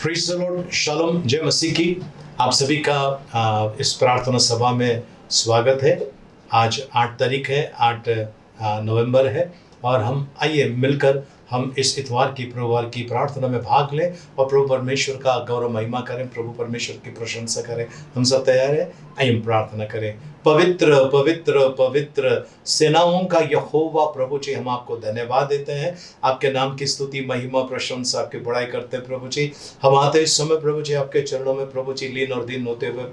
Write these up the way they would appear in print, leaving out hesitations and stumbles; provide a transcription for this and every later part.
Praise the Lord, shalom, जय मसीह की। आप सभी का इस प्रार्थना सभा में स्वागत है। आज 8 तारीख है, 8 नवंबर है और हम आइए मिलकर हम इस इतवार की प्रभुवार की प्रार्थना में भाग लें और प्रभु परमेश्वर का गौरव महिमा करें, प्रभु परमेश्वर की प्रशंसा करें। हम सब तैयार हैं? आइए हम प्रार्थना करें। पवित्र पवित्र पवित्र सेनाओं का यहोवा प्रभु जी, हम आपको धन्यवाद देते हैं। आपके नाम की स्तुति महिमा प्रशंसा आपकी बड़ाई करते हैं प्रभु जी। हम आते इस समय प्रभु जी आपके चरणों में प्रभु जी, लीन और दीन होते हुए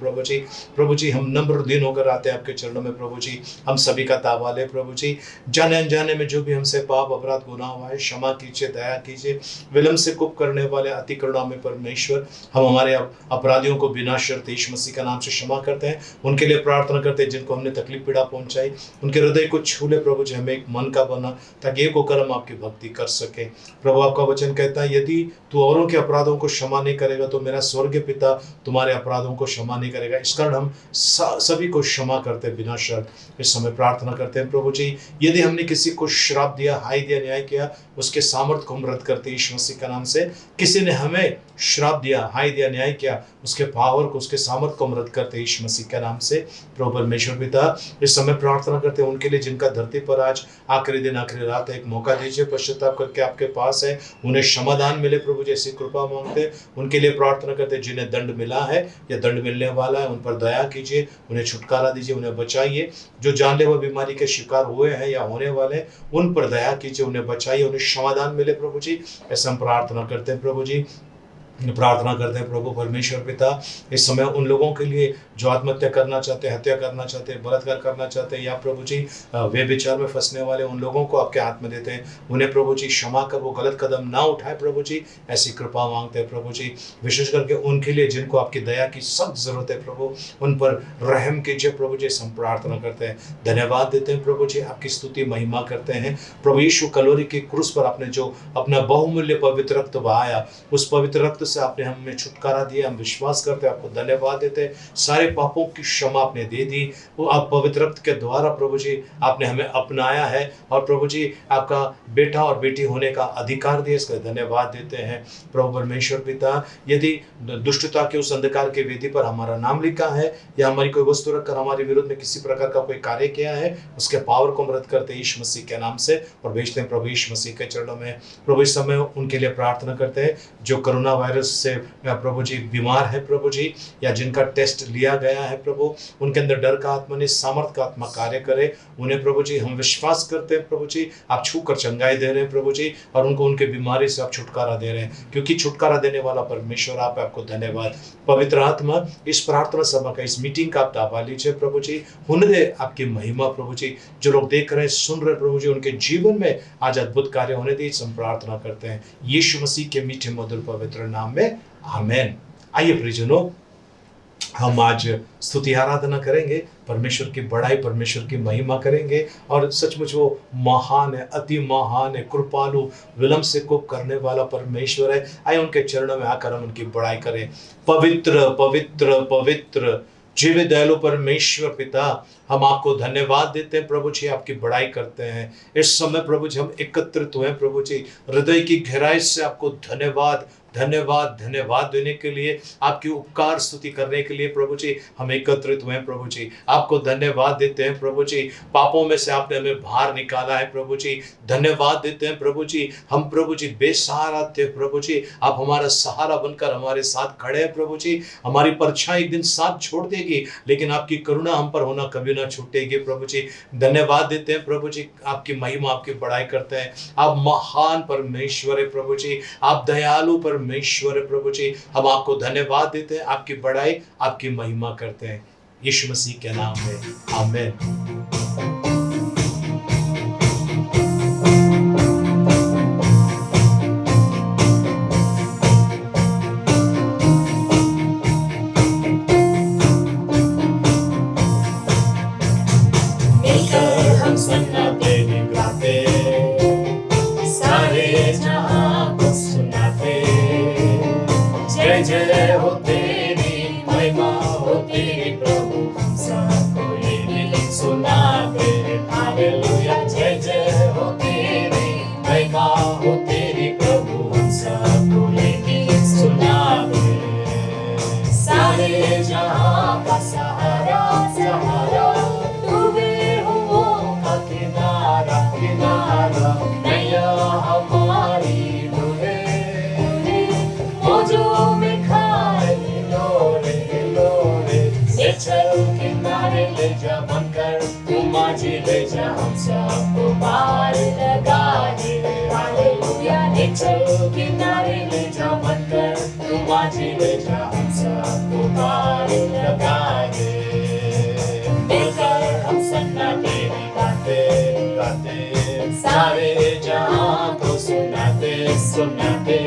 प्रभु जी हम नम्र दीन होकर आते हैं आपके चरणों में प्रभु जी। हम सभी का तावा ले प्रभु जी, जाने अनजाने में जो भी हमसे पाप अपराध गुनाह हुआ है क्षमा कीजिए, दया कीजिए। विलम्ब से कुप करने वाले अति करुणा में परमेश्वर, हम हमारे अपराधियों को बिना शर्त यीशु मसीह का नाम से क्षमा करते हैं। उनके लिए प्रार्थना करते हैं जिनको हमने तकलीफ पीड़ा पहुंचाई, उनके हृदय को छू ले प्रभु जी। हमें एक मन का बना ताकि एक होकर हम आपकी भक्ति कर सके। प्रभु आपका वचन कहता है, यदि तू औरों के अपराधों को क्षमा नहीं करेगा तो मेरा स्वर्गीय पिता तुम्हारे अपराधों को क्षमा नहीं करेगा। इस कारण हम सभी को क्षमा करते हैं बिना शर्त। इस समय प्रार्थना करते हैं प्रभु जी, यदि हमने किसी को श्राप दिया, हाय दिया, न्याय किया, उसके सामर्थ को हम रद्द करते हैं यीशु मसीह का नाम से। किसी ने हमें श्राप दिया, हाय दिया, न्याय किया, उसके पावर को, उसके सामर्थ को हम रद्द करते हैं यीशु मसीह के नाम से। प्रभु परमेश्वर पिता, इस समय प्रार्थना करते हैं उनके लिए जिनका धरती पर आज आखिरी दिन, आखिरी रात है। एक मौका दीजिए, पश्चाताप करके आपके पास है, उन्हें क्षमादान मिले प्रभु जी, ऐसी कृपा मांगते हैं। उनके लिए प्रार्थना करते हैं जिन्हें दंड मिला है या दंड मिलने वाला है, उन पर दया कीजिए, उन्हें छुटकारा दीजिए, उन्हें बचाइए। जो जानलेवा बीमारी के शिकार हुए हैं या होने वाले हैं, उन पर दया कीजिए, उन्हें बचाइए, उन्हें क्षमादान मिले प्रभु जी। ऐसा हम प्रार्थना करते हैं प्रभु जी। प्रार्थना करते हैं प्रभु परमेश्वर पिता, इस समय उन लोगों के लिए जो आत्महत्या करना चाहते हैं, हत्या करना चाहते हैं, बलात्कार करना चाहते हैं, या प्रभु जी वे विचार में फंसने वाले उन लोगों को आपके हाथ में देते हैं। उन्हें प्रभु जी क्षमा कर वो गलत कदम ना उठाए प्रभु जी, ऐसी कृपा मांगते हैं प्रभु जी। विशेष करके उनके लिए जिनको आपकी दया की सख्त जरूरत है प्रभु, उन पर रहम कीजिए प्रभु जी। हम प्रार्थना करते हैं, धन्यवाद देते हैं प्रभु जी, आपकी स्तुति महिमा करते हैं प्रभु यीशु। कलोरी की क्रूस पर आपने जो अपना बहुमूल्य पवित्र रक्त बहाया, उस पवित्र रक्त से आपने हमें छुटकारा दिया। हम विश्वास करते हैं, आपको धन्यवाद देते हैं। सारे पापों की क्षमा आपने दे दी, वो आप पवित्र रक्त के द्वारा प्रभु जी आपने हमें अपनाया है और प्रभु जी आपका बेटा और बेटी होने का अधिकार दिया, इसका धन्यवाद देते हैं प्रभु परमेश्वर पिता। यदि दुष्टता के उस अंधकार के वेदी पर हमारा नाम लिखा है या हमारी कोई वस्तु रखकर हमारे विरुद्ध में किसी प्रकार का कोई कार्य किया है, उसके पावर को हम रद्द करते हैं यीशु मसीह के नाम से और भेजते हैं प्रभु यीशु मसीह के चरणों में। प्रभु इस समय उनके लिए प्रार्थना करते हैं जो कोरोना वायरस से प्रभु जी बीमार है प्रभु जी, या जिनका टेस्ट लिया गया है प्रभु, उनके अंदर डर का आत्मा नहीं, सामर्थ का आत्मा कार्य करे। उन्हें प्रभु जी हम विश्वास करते हैं प्रभु जी, आप छू कर चंगाई दे रहे हैं प्रभु जी, और उनको उनके बीमारी से आप छुटकारा दे रहे हैं, क्योंकि छुटकारा देने वाला परमेश्वर आप, आपको धन्यवाद। पवित्र आत्मा इस प्रार्थना सभा का, इस मीटिंग का आप ताबा लीजिए प्रभु जी, होने दे आपकी महिमा प्रभु जी। जो लोग देख रहे हैं, सुन रहे प्रभु जी, उनके जीवन में आज अद्भुत कार्य होने दी, हम प्रार्थना करते हैं यीशु मसीह के मीठे मधुर पवित्र नाम में, आमेन। आइए प्रियजनों, हम आज स्तुति आराधना करेंगे, परमेश्वर की बड़ाई, परमेश्वर की महिमा करेंगे। और सचमुच वो महान है, अति महान है, कृपालु, विलम्ब से कोप करने वाला परमेश्वर है। आइए उनके चरणों में आकर हम उनकी बड़ाई करें। पवित्र पवित्र पवित्र जीवित दयालु परमेश्वर पिता, हम आपको धन्यवाद देते हैं प्रभु जी, आपकी बड़ाई करते हैं। इस समय प्रभु जी हम एकत्रित हुए प्रभु जी, हृदय की गहराई से आपको धन्यवाद धन्यवाद धन्यवाद देने के लिए, आपकी उपकार स्तुति करने के लिए प्रभु जी हम एकत्रित हुए हैं प्रभु जी। आपको धन्यवाद देते हैं प्रभु जी, पापों में से आपने हमें बाहर निकाला है प्रभु जी। धन्यवाद देते हैं प्रभु जी, हम प्रभु जी बेसहारा थे प्रभु जी, आप हमारा सहारा बनकर हमारे साथ खड़े हैं प्रभु जी। हमारी परछाई एक दिन साथ छोड़ देगी, लेकिन आपकी करुणा हम पर होना कभी ना छूटेगी प्रभु जी। धन्यवाद देते हैं प्रभु जी, आपकी महिमा, आपकी बड़ाई करते हैं। आप महान परमेश्वर है प्रभु जी, आप दयालु परमेश्वर है प्रभु जी। हम आपको धन्यवाद देते हैं, आपकी बड़ाई, आपकी महिमा करते हैं यीशु मसीह के नाम में, आमीन। जय हो तेरी, महिमा हो तेरी प्रभु, सबको ये दिल सुनाते। हालेलुया, जय जय हो तेरी, महिमा हो तेरी प्रभु, सबको ये दिल सुनाते। माझी ले जा हम सबको पार लगा दे हालेलुया ले चल किनारे ले जा बनकर तू माझी ले जा हम सबको पार लगा दे मिलकर हम सन्नाटे गाते गाते सारे जहां को सुनाते सुनाते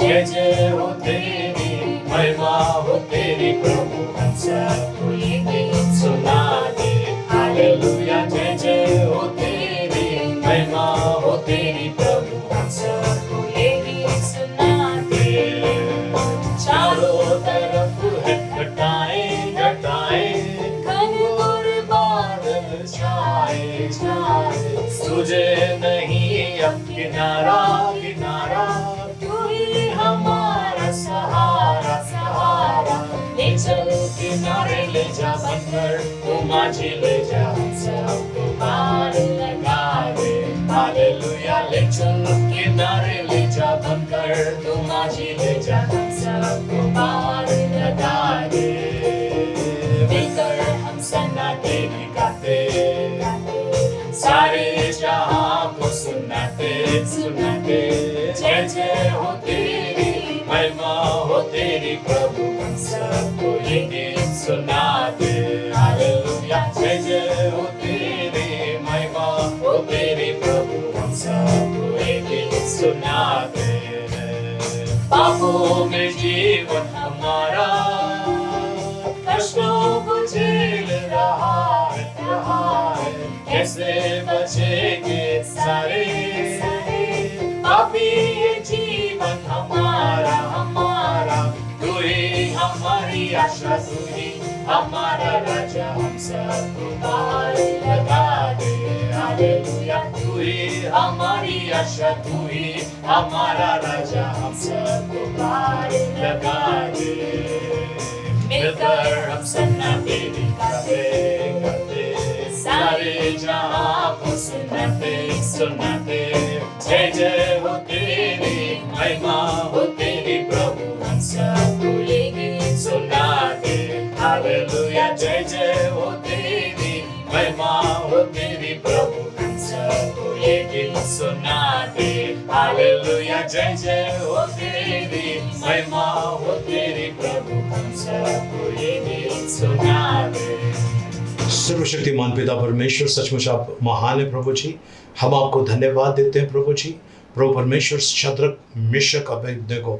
जय जय हो तेरी महिमा हो तेरी प्रभु हम सबको ये गीत सुना दे हालेलुया जय जय हो तेरी महिमा हो तेरी प्रभु हम सबको ये गीत सुना दे चारों तरफ है घटाएं घटाएं घनघोर बादल छाए छाए तुझे नहीं अब किनारा किनारा तू ही हमारा सहारा सहारा ले चल किनारे ले जा बनकर तू माझी ले जा हम सबको पार लगा दे हालेलुया ले चल किनारे ले जा बनकर तू माझी ले जा हम सबको पार लगा दे मिलकर हम सन्नाटे गाते सारे जहां को सुनाते सुनाते जय जय हो तेरी महिमा हो तेरी प्रभु हम सबको ये गीत सुनाते हालेलुया जय जय हो तेरी महिमा हो तेरी प्रभु हम सबको ये गीत सुनाते पापों में जीवन हमारा कष्टों को झेल रहा है कैसे बचेंगे सारे पापी ये जीवन हमारा हमारा तू ही हमारी आशा तू ही हमारा राजा हम सबको पार लगा दे हालेलुया तू ही हमारी आशा तू ही हमारा राजा हम सबको पार लगा दे मिलकर हम सन्नाटे गाते गाते सारे जहां को सुनाते सुनाते जय जय हो तेरी महिमा हो तेरी प्रभु हम सबको ये गीत सुनाते हालेलुया जय जय हो तेरी महिमा हो तेरी प्रभु हम सबको ये गीत सुनाते हालेलुया जय जय हो तेरी महिमा हो तेरी प्रभु हम सबको ये गीत सुनाते सर्वशक्तिमान पिता परमेश्वर सचमुच आप महान है प्रभु जी हम आपको धन्यवाद देते हैं प्रभु जी प्रभु परमेश्वर शद्रक मिशक अबेदnego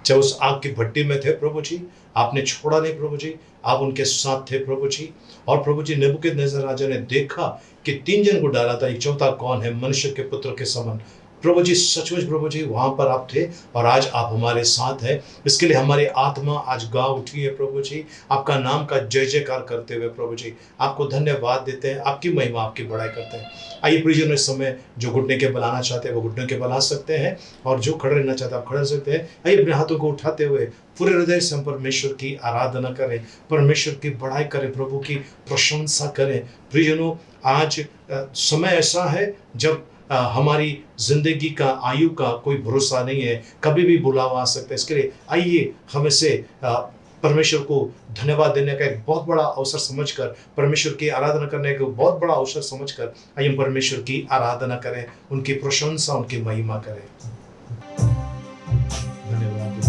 जब उस आग की भट्टी में थे प्रभु जी आपने छोड़ा नहीं प्रभु जी आप उनके साथ थे प्रभु जी और प्रभु जी नेबूकदनेस्सर राजा ने देखा कि 3 जन को डाला था एक चौथा कौन है मनुष्य के पुत्र के समान प्रभु जी सचमुच प्रभु जी वहाँ पर आप थे और आज आप हमारे साथ हैं इसके लिए हमारी आत्मा आज गा उठी है प्रभु जी आपका नाम का जय जयकार करते हुए प्रभु जी आपको धन्यवाद देते हैं आपकी महिमा आपकी बड़ाई करते हैं आइए प्रियजनों इस समय जो घुटने के बल आना चाहते हैं वो घुटने के बल आ सकते हैं और जो खड़े रहना चाहते हैं आप खड़े रह सकते हैं आइए अपने हाथों को उठाते हुए पूरे हृदय से हम परमेश्वर की आराधना करें परमेश्वर की बड़ाई करें प्रभु की प्रशंसा करें प्रियजनों आज समय ऐसा है जब हमारी जिंदगी का आयु का कोई भरोसा नहीं है कभी भी बुलावा आ सकता है इसके लिए आइए हम इसे परमेश्वर को धन्यवाद देने का एक बहुत बड़ा अवसर समझकर परमेश्वर की आराधना करने का बहुत बड़ा अवसर समझकर आइए हम परमेश्वर की आराधना करें उनकी प्रशंसा उनकी महिमा करें धन्यवाद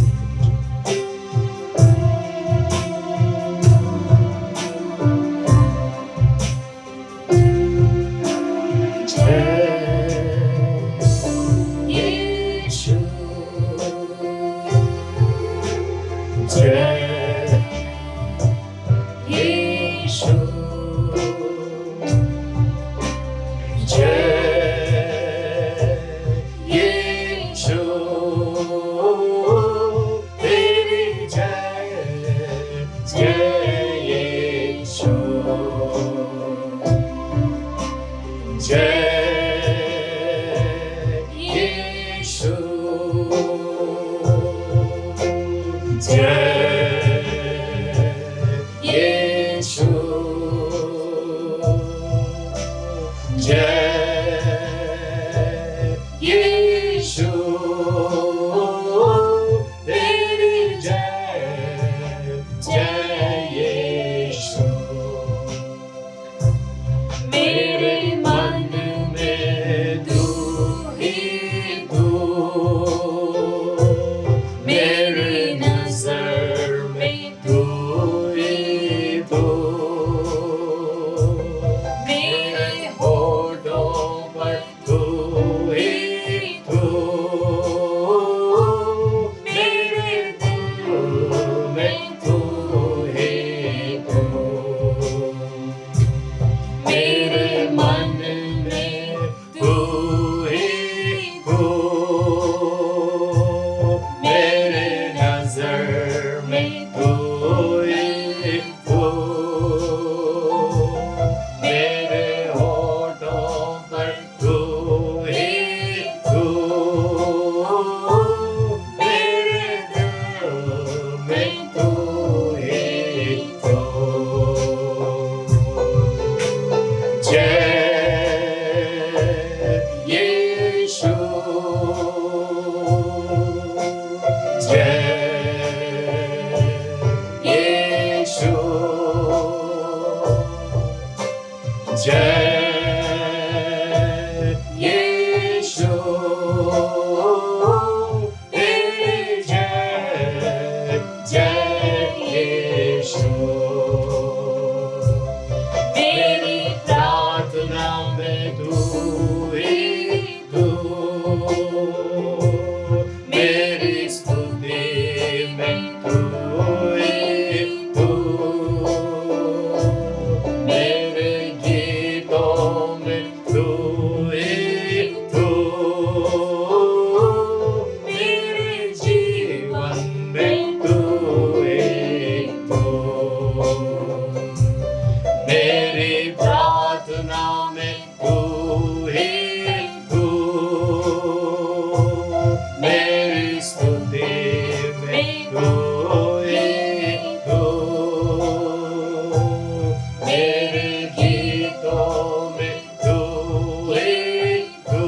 मेरे में तू ही तू, मेरी स्तुति में तू ही तू, मेरे गीतों में तू ही तू, मेरे जीवन में तू ही तू, मेरी प्रार्थना में तू ही तू, मेरी स्तुति में तू ही तू, मेरे गीतों में तू ही तू,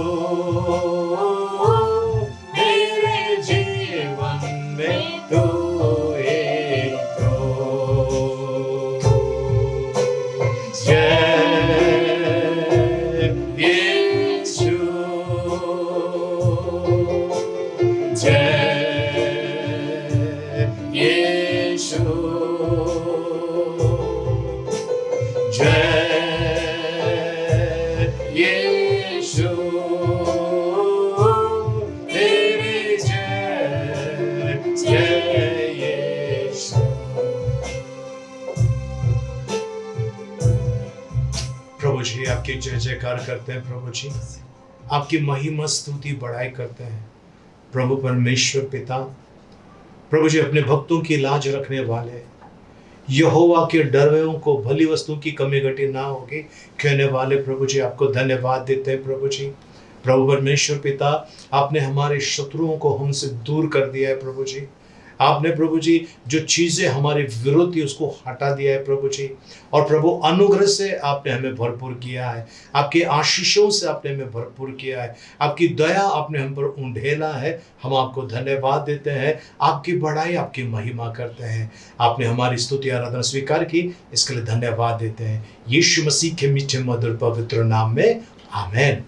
मेरे जीवन में तू ही तू। जय यीशु, जय यीशु, जय यीशु, तेरी जय, जय यीशु। प्रभु जी आपकी जय जयकार करते हैं, प्रभु जी आपकी महिमा स्तुति बढ़ाई करते हैं। प्रभु परमेश्वर पिता, प्रभु जी अपने भक्तों की लाज रखने वाले, यहोवा के डरवेों को भली वस्तु की कमी घटी ना होगी कहने वाले प्रभु जी आपको धन्यवाद देते हैं। प्रभु जी, प्रभु परमेश्वर पिता, आपने हमारे शत्रुओं को हमसे दूर कर दिया है। प्रभु जी, आपने प्रभु जी जो चीज़ें हमारे विरोध थी उसको हटा दिया है प्रभु जी। और प्रभु अनुग्रह से आपने हमें भरपूर किया है, आपके आशीषों से आपने हमें भरपूर किया है, आपकी दया आपने हम पर उंडेला है। हम आपको धन्यवाद देते हैं, आपकी बढ़ाई आपकी महिमा करते हैं। आपने हमारी स्तुति आराधना स्वीकार की, इसके लिए धन्यवाद देते हैं। यीशु मसीह के मीठे मधुर पवित्र नाम में आमेन।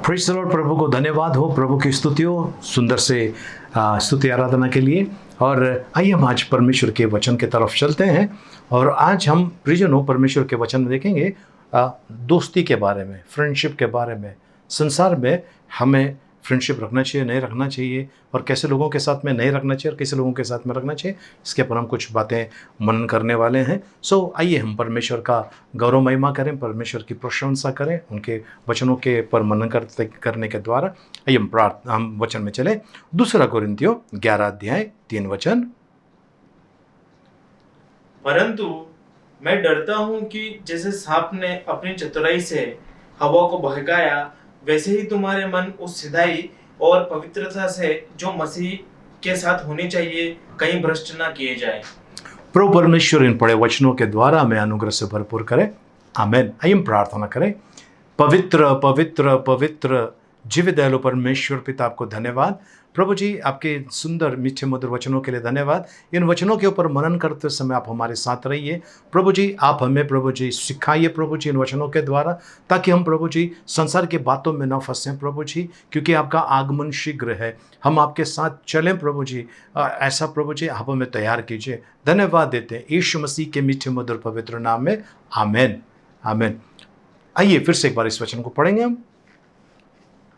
Praise the lord. प्रभु को धन्यवाद हो, प्रभु की स्तुतियों सुंदर से स्तुति आराधना के लिए। और आइए हम आज परमेश्वर के वचन की तरफ चलते हैं। और आज हम प्रियजनों परमेश्वर के वचन में देखेंगे दोस्ती के बारे में, फ्रेंडशिप के बारे में। संसार में हमें फ्रेंडशिप रखना चाहिए, नहीं रखना चाहिए, और कैसे लोगों के साथ में नहीं रखना चाहिए और कैसे लोगों के साथ में रखना चाहिए, इसके पर हम कुछ बातें मनन करने वाले हैं। सो आइए हम परमेश्वर का गौरव महिमा करें, परमेश्वर की प्रशंसा करें, उनके वचनों के पर मनन करने के द्वारा। आइए हम वचन में चले। 2 कोरिन्थियों 11 अध्याय 3 वचन। परंतु मैं डरता हूँ कि जैसे सांप ने अपनी चतुराई से हवा को बहकाया, वैसे ही तुम्हारे मन उस सिधाई और पवित्रता से जो मसीह के साथ होनी चाहिए कहीं भ्रष्ट ना किए जाए। प्रभु परमेश्वर इन पढ़े वचनों के द्वारा हमें अनुग्रह से भरपूर करे। आमेन। आइए हम प्रार्थना करें। पवित्र पवित्र पवित्र जीवित दयालु परमेश्वर पिता, आपको धन्यवाद। प्रभु जी, आपके सुंदर मीठे मधुर वचनों के लिए धन्यवाद। इन वचनों के ऊपर मनन करते समय आप हमारे साथ रहिए प्रभु जी। आप हमें प्रभु जी सिखाइए प्रभु जी इन वचनों के द्वारा, ताकि हम प्रभु जी संसार की बातों में न फंसें प्रभु जी, क्योंकि आपका आगमन शीघ्र है। हम आपके साथ चलें प्रभु जी। ऐसा प्रभु जी आप हमें तैयार कीजिए। धन्यवाद देते हैं यीशु मसीह के मीठे मधुर पवित्र नाम में। आमेन आमेन। आइए फिर से एक बार इस वचन को पढ़ेंगे हम।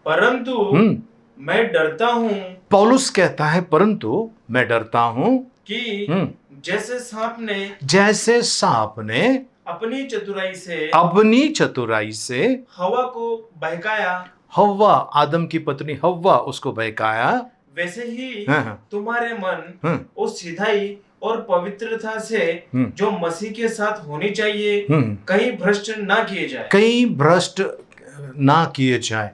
परंतु मैं डरता हूँ, पौलुस कहता है परंतु मैं डरता हूँ कि जैसे सांप ने अपनी चतुराई से हवा को बहकाया, हव्वा आदम की पत्नी हव्वा उसको बहकाया, वैसे ही तुम्हारे मन उस सिधाई और पवित्रता से जो मसीह के साथ होनी चाहिए कहीं भ्रष्ट ना किए जाए।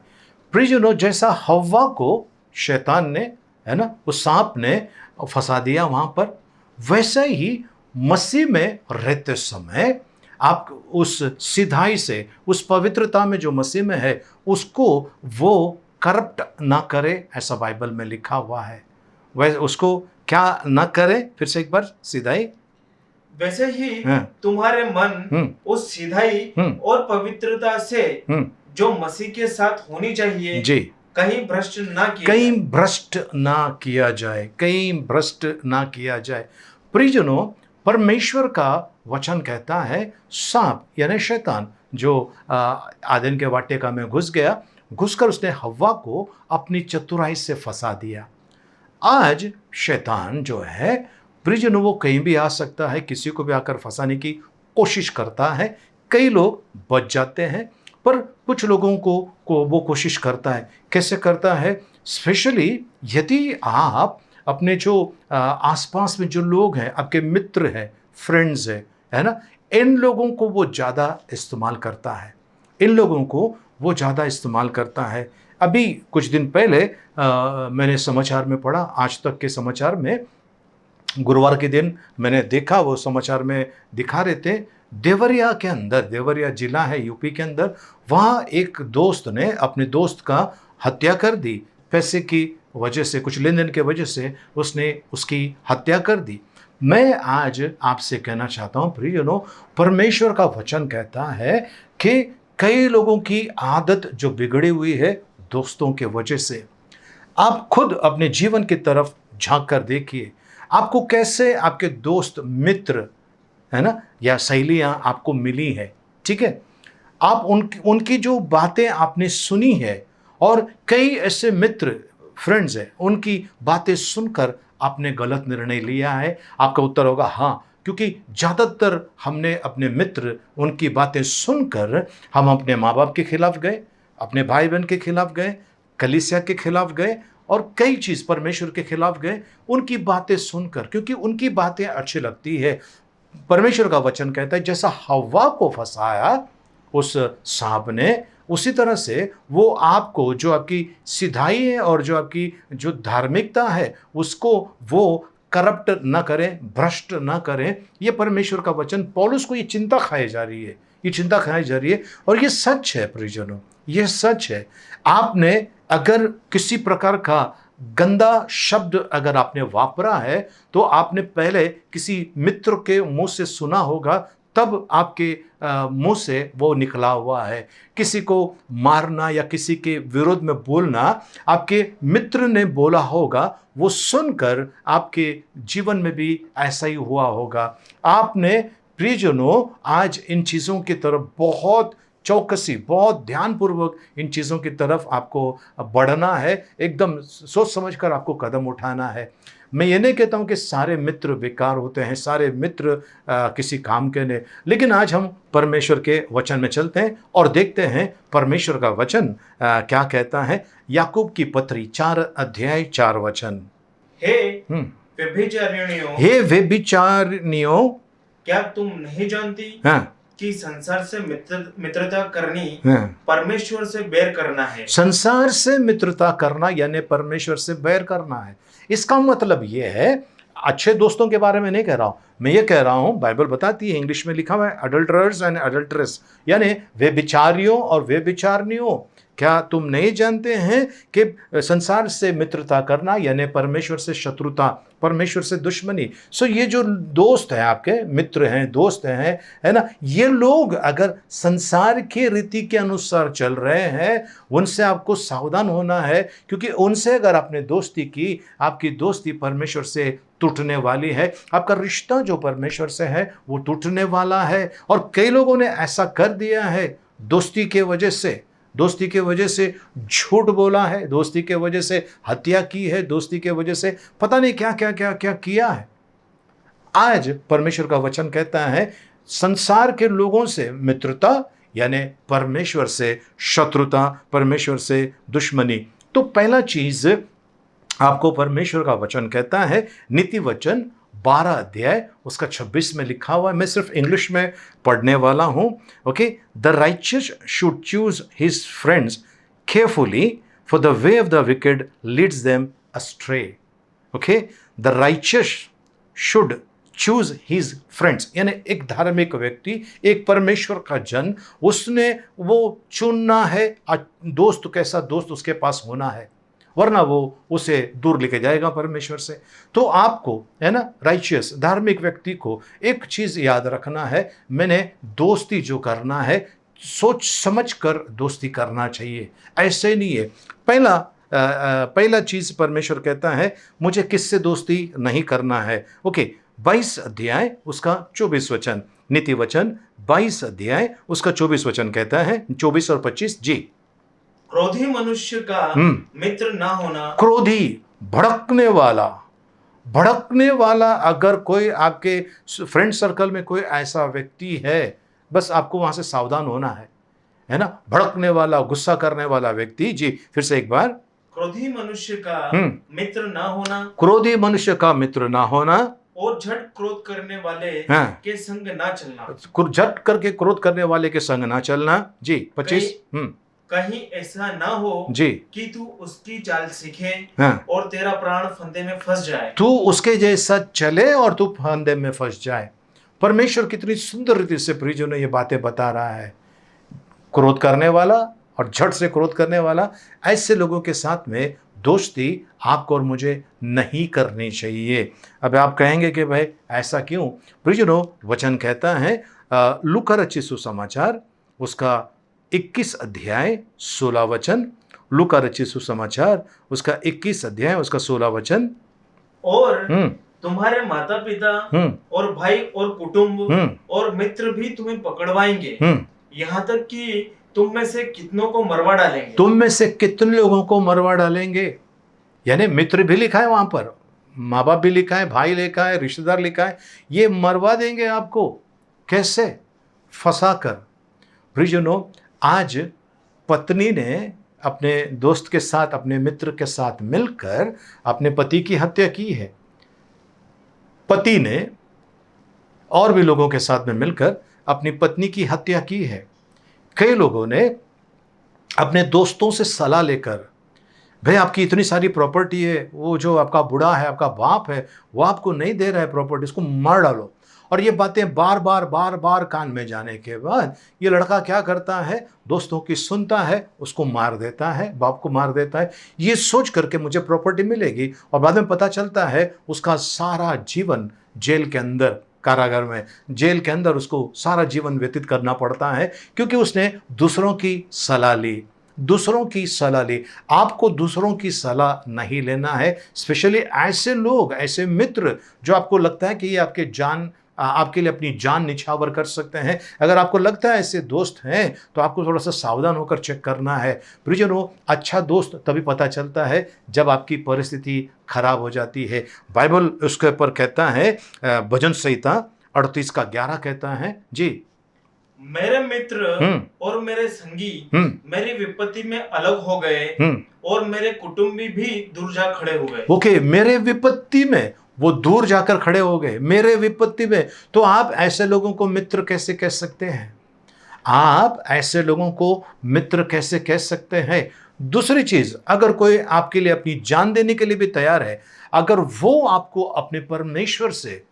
प्रियजनों, जैसा हव्वा को शैतान ने, है ना, उस सांप ने फंसा दिया वहां पर, वैसे ही मसीह में रहते समय आप उस सिधाई से, उस पवित्रता में जो मसीह में है, उसको वो करप्ट ना करे, ऐसा बाइबल में लिखा हुआ है। वैसे उसको क्या ना करे, फिर से एक बार, सिधाई, वैसे ही तुम्हारे मन उस सिधाई और पवित्रता से जो मसीह के साथ होनी चाहिए जी कहीं भ्रष्ट ना किया जाए। प्रियजनों, परमेश्वर का वचन कहता है सांप यानी शैतान जो आदन के वाटिका में घुस गया, घुसकर उसने हव्वा को अपनी चतुराई से फंसा दिया। आज शैतान जो है प्रियजनों, वो कहीं भी आ सकता है, किसी को भी आकर फंसाने की कोशिश करता है। कई लोग बच जाते हैं, पर कुछ लोगों को वो कोशिश करता है। कैसे करता है? स्पेशली यदि आप अपने जो आसपास में जो लोग हैं, आपके मित्र हैं, फ्रेंड्स हैं, है ना, इन लोगों को वो ज़्यादा इस्तेमाल करता है। इन लोगों को वो ज़्यादा इस्तेमाल करता है। अभी कुछ दिन पहले मैंने समाचार में पढ़ा, आज तक के समाचार में, गुरुवार के दिन मैंने देखा, वो समाचार में दिखा रहे थे, देवरिया के अंदर, देवरिया जिला है यूपी के अंदर, वहाँ एक दोस्त ने अपने दोस्त का हत्या कर दी। पैसे की वजह से, कुछ लेन देन की वजह से उसने उसकी हत्या कर दी। मैं आज आपसे कहना चाहता हूँ प्रियजनों, परमेश्वर का वचन कहता है कि कई लोगों की आदत जो बिगड़ी हुई है दोस्तों के वजह से। आप खुद अपने जीवन की तरफ झांक कर देखिए, आपको कैसे आपके दोस्त, मित्र, है ना, या सहेलियां आपको मिली है। ठीक है, आप उनकी जो बातें आपने सुनी है, और कई ऐसे मित्र, फ्रेंड्स हैं, उनकी बातें सुनकर आपने गलत निर्णय लिया है। आपका उत्तर होगा हाँ, क्योंकि ज़्यादातर हमने अपने मित्र, उनकी बातें सुनकर हम अपने माँ बाप के खिलाफ गए, अपने भाई बहन के खिलाफ गए, कलीसिया के खिलाफ गए, और कई चीज़ परमेश्वर के खिलाफ गए उनकी बातें सुनकर, क्योंकि उनकी बातें अच्छी लगती है। परमेश्वर का वचन कहता है जैसा हव्वा को फंसाया उस सांप ने, उसी तरह से वो आपको, जो आपकी सिधाई है और जो आपकी जो धार्मिकता है, उसको वो करप्ट ना करें, भ्रष्ट ना करें। ये परमेश्वर का वचन, पौलुस को ये चिंता खाई जा रही है, ये चिंता खाई जा रही है, और ये सच है प्रियजनों, ये सच है। आपने अगर किसी प्रकार का गंदा शब्द अगर आपने वापरा है, तो आपने पहले किसी मित्र के मुंह से सुना होगा, तब आपके मुंह से वो निकला हुआ है। किसी को मारना या किसी के विरोध में बोलना आपके मित्र ने बोला होगा, वो सुनकर आपके जीवन में भी ऐसा ही हुआ होगा। आपने प्रियजनों आज इन चीज़ों की तरफ बहुत चौकसी, बहुत ध्यानपूर्वक इन चीज़ों की तरफ आपको बढ़ना है, एकदम सोच समझकर आपको कदम उठाना है। मैं ये नहीं कहता हूँ कि सारे मित्र बेकार होते हैं, सारे मित्र किसी काम के नहीं, लेकिन आज हम परमेश्वर के वचन में चलते हैं और देखते हैं परमेश्वर का वचन क्या कहता है। याकूब की पत्री 4 अध्याय 4 वचन। हे व्यभिचारिणियों, हे व्यभिचारिणियों, क्या तुम नहीं जानती हाँ, कि संसार से मित्रता करनी हाँ, परमेश्वर से बैर करना है। संसार से मित्रता करना यानी परमेश्वर से बैर करना है। इसका मतलब ये है, अच्छे दोस्तों के बारे में नहीं कह रहा हूं मैं, ये कह रहा हूं, बाइबल बताती है, इंग्लिश में लिखा हुआ है, अडल्टरर्स एंड अडल्ट्रेस, यानी व्यभिचारियों और व्यभिचारिणियों। क्या तुम नहीं जानते हैं कि संसार से मित्रता करना यानी परमेश्वर से शत्रुता, परमेश्वर से दुश्मनी। सो ये जो दोस्त हैं, आपके मित्र हैं, दोस्त हैं, है ना, ये लोग अगर संसार के रीति के अनुसार चल रहे हैं, उनसे आपको सावधान होना है, क्योंकि उनसे अगर आपने दोस्ती की, आपकी दोस्ती परमेश्वर से टूटने वाली है। आपका रिश्ता जो परमेश्वर से है वो टूटने वाला है। और कई लोगों ने ऐसा कर दिया है, दोस्ती के वजह से, दोस्ती के वजह से झूठ बोला है, दोस्ती के वजह से हत्या की है, दोस्ती के वजह से पता नहीं क्या क्या क्या क्या किया है। आज परमेश्वर का वचन कहता है संसार के लोगों से मित्रता यानी परमेश्वर से शत्रुता, परमेश्वर से दुश्मनी। तो पहला चीज आपको परमेश्वर का वचन कहता है, नीति वचन 12 अध्याय उसका 26 में लिखा हुआ है, मैं सिर्फ इंग्लिश में पढ़ने वाला हूं। Okay, the righteous should choose his friends carefully, for the way of the wicked leads them astray. Okay, the righteous should choose his friends, यानी एक धार्मिक व्यक्ति, एक परमेश्वर का जन, उसने वो चुनना है दोस्त, कैसा दोस्त उसके पास होना है, वरना वो उसे दूर लेके जाएगा परमेश्वर से। तो आपको, है ना, राइचियस धार्मिक व्यक्ति को एक चीज याद रखना है, मैंने दोस्ती जो करना है सोच समझ कर दोस्ती करना चाहिए, ऐसे नहीं है। पहला चीज परमेश्वर कहता है मुझे किससे दोस्ती नहीं करना है। ओके, 22 अध्याय उसका 24 वचन, नीति वचन 22 अध्याय उसका 24 वचन कहता है, 24 और 25 जी। क्रोधी मनुष्य का मित्र ना होना, क्रोधी, भड़कने वाला अगर कोई आपके फ्रेंड सर्कल में कोई ऐसा व्यक्ति है, बस आपको वहां से सावधान होना है ना। भड़कने वाला, गुस्सा करने वाला व्यक्ति, जी फिर से एक बार, क्रोधी मनुष्य का मित्र ना होना, क्रोधी मनुष्य का मित्र ना होना, और झट क्रोध करने वाले हाँ। के संग ना चलना, झट करके क्रोध करने वाले के संग ना चलना, जी 25। कहीं ऐसा ना हो जी कि तू उसकी चाल सीखे हाँ। और तेरा प्राण फंदे में फंस जाए। तू उसके जैसा चले और तू फंदे में फंस जाए। परमेश्वर कितनी सुंदर रीति से प्रियजनों ने ये बातें बता रहा है। क्रोध करने वाला और झट से क्रोध करने वाला, ऐसे लोगों के साथ में दोस्ती आपको और मुझे नहीं करनी चाहिए। अब आप कहेंगे कि भाई ऐसा क्यों? प्रियजनों, वचन कहता है लूका रचित सुसमाचार उसका 21 अध्याय 16 वचन, लूका रचित सुसमाचार उसका 21 अध्याय उसका 16 वचन, और तुम्हारे माता पिता और भाई और कुटुंब और मित्र भी तुम्हें पकड़वाएंगे, यहाँ तक कि तुम में से कितनों को मरवा डालेंगे। तुम में से कितने लोगों को मरवा डालेंगे? यानी मित्र भी लिखा है वहां पर, माँ बाप भी लिखा है, भाई लिखा है, रिश्तेदार लिखा है, ये मरवा देंगे आपको। कैसे? फंसा कर। प्रियजनों, आज पत्नी ने अपने दोस्त के साथ, अपने मित्र के साथ मिलकर अपने पति की हत्या की है। पति ने और भी लोगों के साथ में मिलकर अपनी पत्नी की हत्या की है। कई लोगों ने अपने दोस्तों से सलाह लेकर, भाई आपकी इतनी सारी प्रॉपर्टी है, वो जो आपका बुढ़ा है, आपका बाप है, वो आपको नहीं दे रहा है प्रॉपर्टी, इसको मार डालो। और ये बातें बार बार कान में जाने के बाद ये लड़का क्या करता है? दोस्तों की सुनता है, उसको मार देता है, बाप को मार देता है, ये सोच करके मुझे प्रॉपर्टी मिलेगी। और बाद में पता चलता है उसका सारा जीवन जेल के अंदर, कारागार में, जेल के अंदर उसको सारा जीवन व्यतीत करना पड़ता है, क्योंकि उसने दूसरों की सलाह ली। दूसरों की सलाह ली। आपको दूसरों की सलाह नहीं लेना है, स्पेशली ऐसे लोग, ऐसे मित्र जो आपको लगता है कि ये आपके लिए अपनी जान निछावर कर सकते हैं। अगर आपको लगता है ऐसे दोस्त हैं तो आपको थोड़ा सा सावधान होकर चेक करना है। प्रियजनों, अच्छा दोस्त तभी पता चलता है जब आपकी परिस्थिति खराब हो जाती है। बाइबल उसके ऊपर कहता है, भजन संहिता 38 का 11 कहता है जी, मेरे मित्र और मेरे संगी मेरी विपत्ति में अलग हो गए और मेरे कुटुंबी भी दूर जा खड़े हुए। ओके, मेरे विपत्ति में वो दूर जाकर खड़े हो गए, मेरे विपत्ति में। तो आप ऐसे लोगों को मित्र कैसे कह सकते हैं? आप ऐसे लोगों को मित्र कैसे कह सकते हैं? दूसरी चीज, अगर कोई आपके लिए अपनी जान देने के लिए भी तैयार है, अगर वो आपको अपने परमेश्वर से,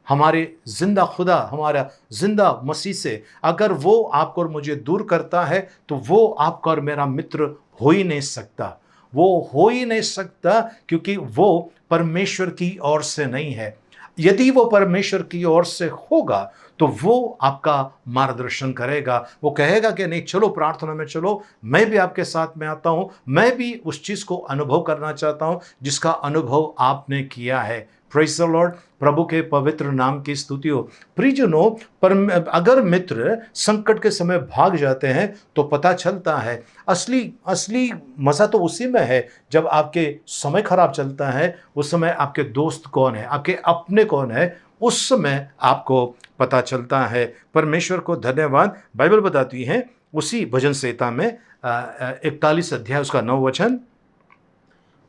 हमारे जिंदा खुदा, हमारा जिंदा मसीह से, अगर वो आपको और मुझे दूर करता है, तो वो आपका और मेरा मित्र हो ही नहीं सकता। वो हो ही नहीं सकता, क्योंकि वो परमेश्वर की ओर से नहीं है। यदि वो परमेश्वर की ओर से होगा तो वो आपका मार्गदर्शन करेगा। वो कहेगा कि नहीं, चलो प्रार्थना में चलो, मैं भी आपके साथ में आता हूं, मैं भी उस चीज को अनुभव करना चाहता हूं जिसका अनुभव आपने किया है। Praise the lord. प्रभु के पवित्र नाम की स्तुति हो। प्रियजनों, पर अगर मित्र संकट के समय भाग जाते हैं तो पता चलता है असली मज़ा तो उसी में है जब आपके समय खराब चलता है। उस समय आपके दोस्त कौन है, आपके अपने कौन है, उस समय आपको पता चलता है। परमेश्वर को धन्यवाद। बाइबल बताती है उसी भजन संहिता में 41 अध्याय उसका 9 वचन,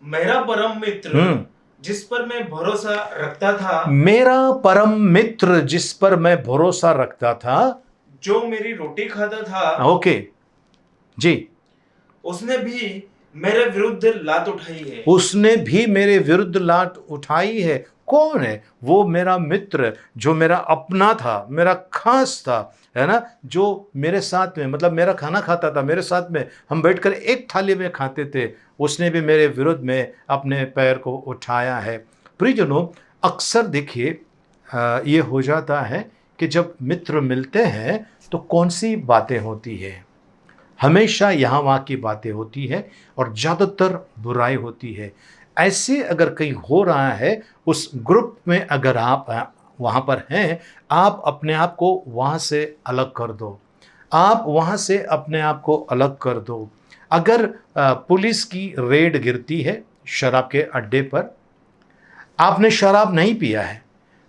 मेरा परम मित्र जिस पर मैं भरोसा रखता था, मेरा परम मित्र जिस पर मैं भरोसा रखता था, जो मेरी रोटी खाता था, ओके जी, उसने भी मेरे विरुद्ध लात उठाई है। उसने भी मेरे विरुद्ध लात उठाई है। कौन है वो? मेरा मित्र जो मेरा अपना था, मेरा खास था, है ना, जो मेरे साथ में, मतलब मेरा खाना खाता था, मेरे साथ में हम बैठकर एक थाली में खाते थे, उसने भी मेरे विरुद्ध में अपने पैर को उठाया है। प्रियजनों, अक्सर देखिए ये हो जाता है कि जब मित्र मिलते हैं तो कौन सी बातें होती है? हमेशा यहाँ वहाँ की बातें होती है और ज़्यादातर बुराई होती है। ऐसे अगर कहीं हो रहा है, उस ग्रुप में अगर आप वहाँ पर हैं, आप अपने आप को वहाँ से अलग कर दो। आप वहाँ से अपने आप को अलग कर दो। अगर पुलिस की रेड गिरती है शराब के अड्डे पर, आपने शराब नहीं पिया है,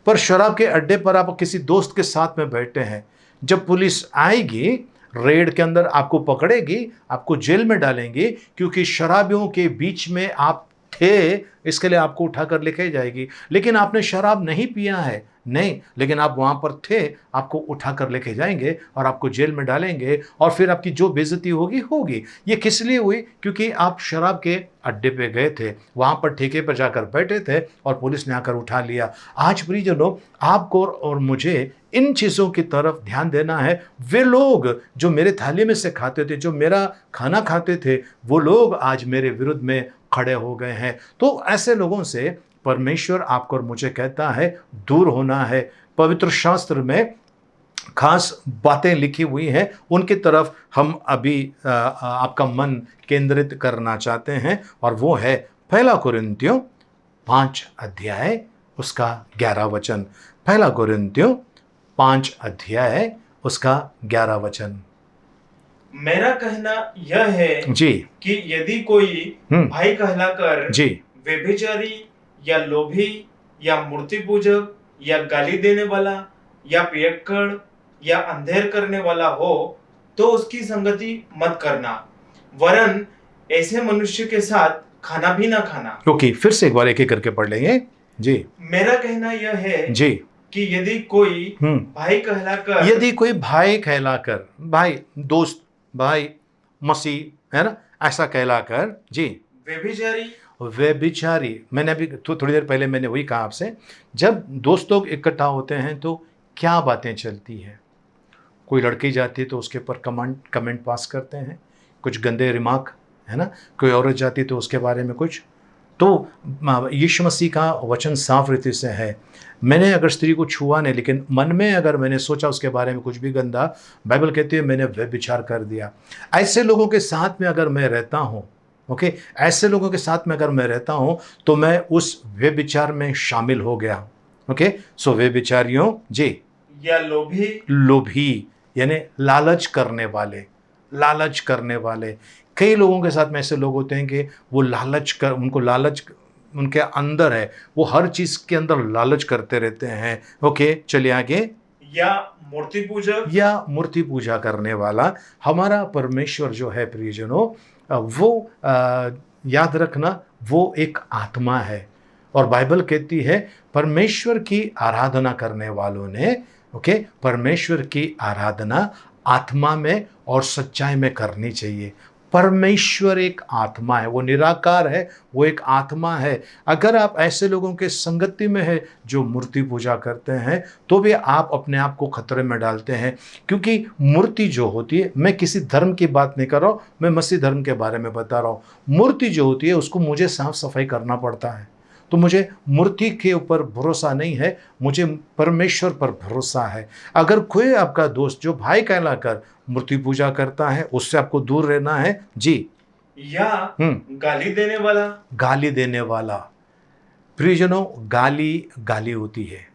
पर शराब के अड्डे पर आप किसी दोस्त के साथ में बैठे हैं, जब पुलिस आएगी, रेड के अंदर आपको पकड़ेगी, आपको जेल में डालेंगी, क्योंकि शराबियों के बीच में आप थे, इसके लिए आपको उठाकर लेके जाएगी। लेकिन आपने शराब नहीं पिया है, नहीं, लेकिन आप वहाँ पर थे, आपको उठाकर लेके जाएंगे और आपको जेल में डालेंगे, और फिर आपकी जो बेइज्जती होगी होगी। ये किस लिए हुई? क्योंकि आप शराब के अड्डे पे गए थे, वहाँ पर ठेके पर जाकर बैठे थे और पुलिस ने आकर उठा लिया। आज प्रियजनों, आपको और मुझे इन चीज़ों की तरफ ध्यान देना है। वे लोग जो मेरे थाली में से खाते थे, जो मेरा खाना खाते थे, वो लोग आज मेरे विरुद्ध में खड़े हो गए हैं। तो ऐसे लोगों से परमेश्वर आपको और मुझे कहता है दूर होना है। पवित्र शास्त्र में खास बातें लिखी हुई हैं, उनकी तरफ हम अभी आपका मन केंद्रित करना चाहते हैं, और वो है 1 कुरिन्थियों 5 अध्याय उसका 11 वचन। 1 कुरिन्थियों 5 अध्याय उसका 11 वचन। मेरा कहना यह है जी कि यदि कोई भाई कहलाकर जी व्यभिचारी या लोभी या मूर्ति पूजक या गाली देने वाला या पियक्कड़ या अंधेर करने वाला हो, तो उसकी संगति मत करना, वरन ऐसे मनुष्य के साथ खाना भी ना खाना। ओके, फिर से एक बार एक एक करके पढ़ लेंगे। जी, मेरा कहना यह है जी कि यदि कोई भाई कहलाकर, यदि कोई भाई कहलाकर, भाई दोस्त, भाई मसीह, है ना, ऐसा कहलाकर, जी, व्यभिचारी, मैंने अभी थोड़ी देर पहले मैंने वही कहा आपसे, जब दोस्त लोग इकट्ठा होते हैं तो क्या बातें चलती है। कोई लड़की जाती है तो उसके ऊपर कमेंट पास करते हैं, कुछ गंदे रिमार्क, है ना। कोई औरत जाती तो उसके बारे में कुछ। तो यीशु मसीह का वचन साफ रीति से है, मैंने अगर स्त्री को छुआ नहीं, लेकिन मन में अगर मैंने सोचा उसके बारे में कुछ भी गंदा, बाइबल कहती है मैंने व्यभिचार कर दिया। ऐसे लोगों के साथ में अगर मैं रहता हूँ, ओके, ऐसे लोगों के साथ में अगर मैं रहता हूँ तो मैं उस व्यभिचार में शामिल हो गया। ओके, सो व्यभिचारियों, जी, या लोभी यानी लालच करने वाले। कई लोगों के साथ में ऐसे लोग होते हैं कि वो उनको लालच उनके अंदर है, वो हर चीज के अंदर लालच करते रहते हैं। ओके, चलिए आगे। या मूर्ति पूजा करने वाला। हमारा परमेश्वर जो है प्रियजनों, वो याद रखना, वो एक आत्मा है, और बाइबल कहती है परमेश्वर की आराधना करने वालों ने, ओके, परमेश्वर की आराधना आत्मा में और सच्चाई में करनी चाहिए। परमेश्वर एक आत्मा है, वो निराकार है, वो एक आत्मा है। अगर आप ऐसे लोगों के संगति में है जो मूर्ति पूजा करते हैं, तो भी आप अपने आप को खतरे में डालते हैं, क्योंकि मूर्ति जो होती है, मैं किसी धर्म की बात नहीं कर रहा हूँ, मैं मसीह धर्म के बारे में बता रहा हूँ। मूर्ति जो होती है उसको मुझे साफ सफाई करना पड़ता है, तो मुझे मूर्ति के ऊपर भरोसा नहीं है, मुझे परमेश्वर पर भरोसा है। अगर कोई आपका दोस्त जो भाई कहलाकर मूर्ति पूजा करता है, उससे आपको दूर रहना है। जी, या गाली देने वाला। प्रियजनों, गाली होती है,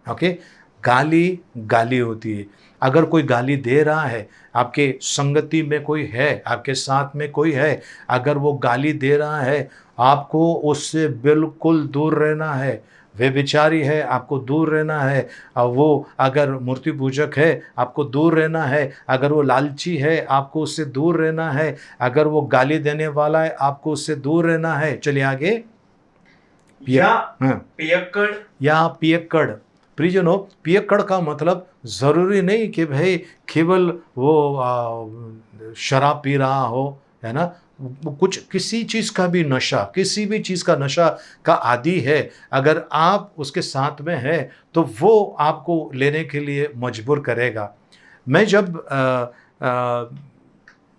ओके, गाली होती है। अगर कोई गाली दे रहा है, आपके संगति में कोई है, आपके साथ में कोई है, अगर वो गाली दे रहा है, आपको उससे बिल्कुल दूर रहना है। व्यभिचारी है, आपको दूर रहना है। वो अगर मूर्ति पूजक है, आपको दूर रहना है। अगर वो लालची है, आपको उससे दूर रहना है। अगर वो गाली देने वाला है, आपको उससे दूर रहना है। चलिए आगे। या पियक्कड़। प्रियजनों, पियक्कड़ का मतलब ज़रूरी नहीं कि भाई केवल वो शराब पी रहा हो, है ना, कुछ किसी चीज़ का भी नशा, किसी भी चीज़ का नशा का आदी है, अगर आप उसके साथ में हैं तो वो आपको लेने के लिए मजबूर करेगा। मैं जब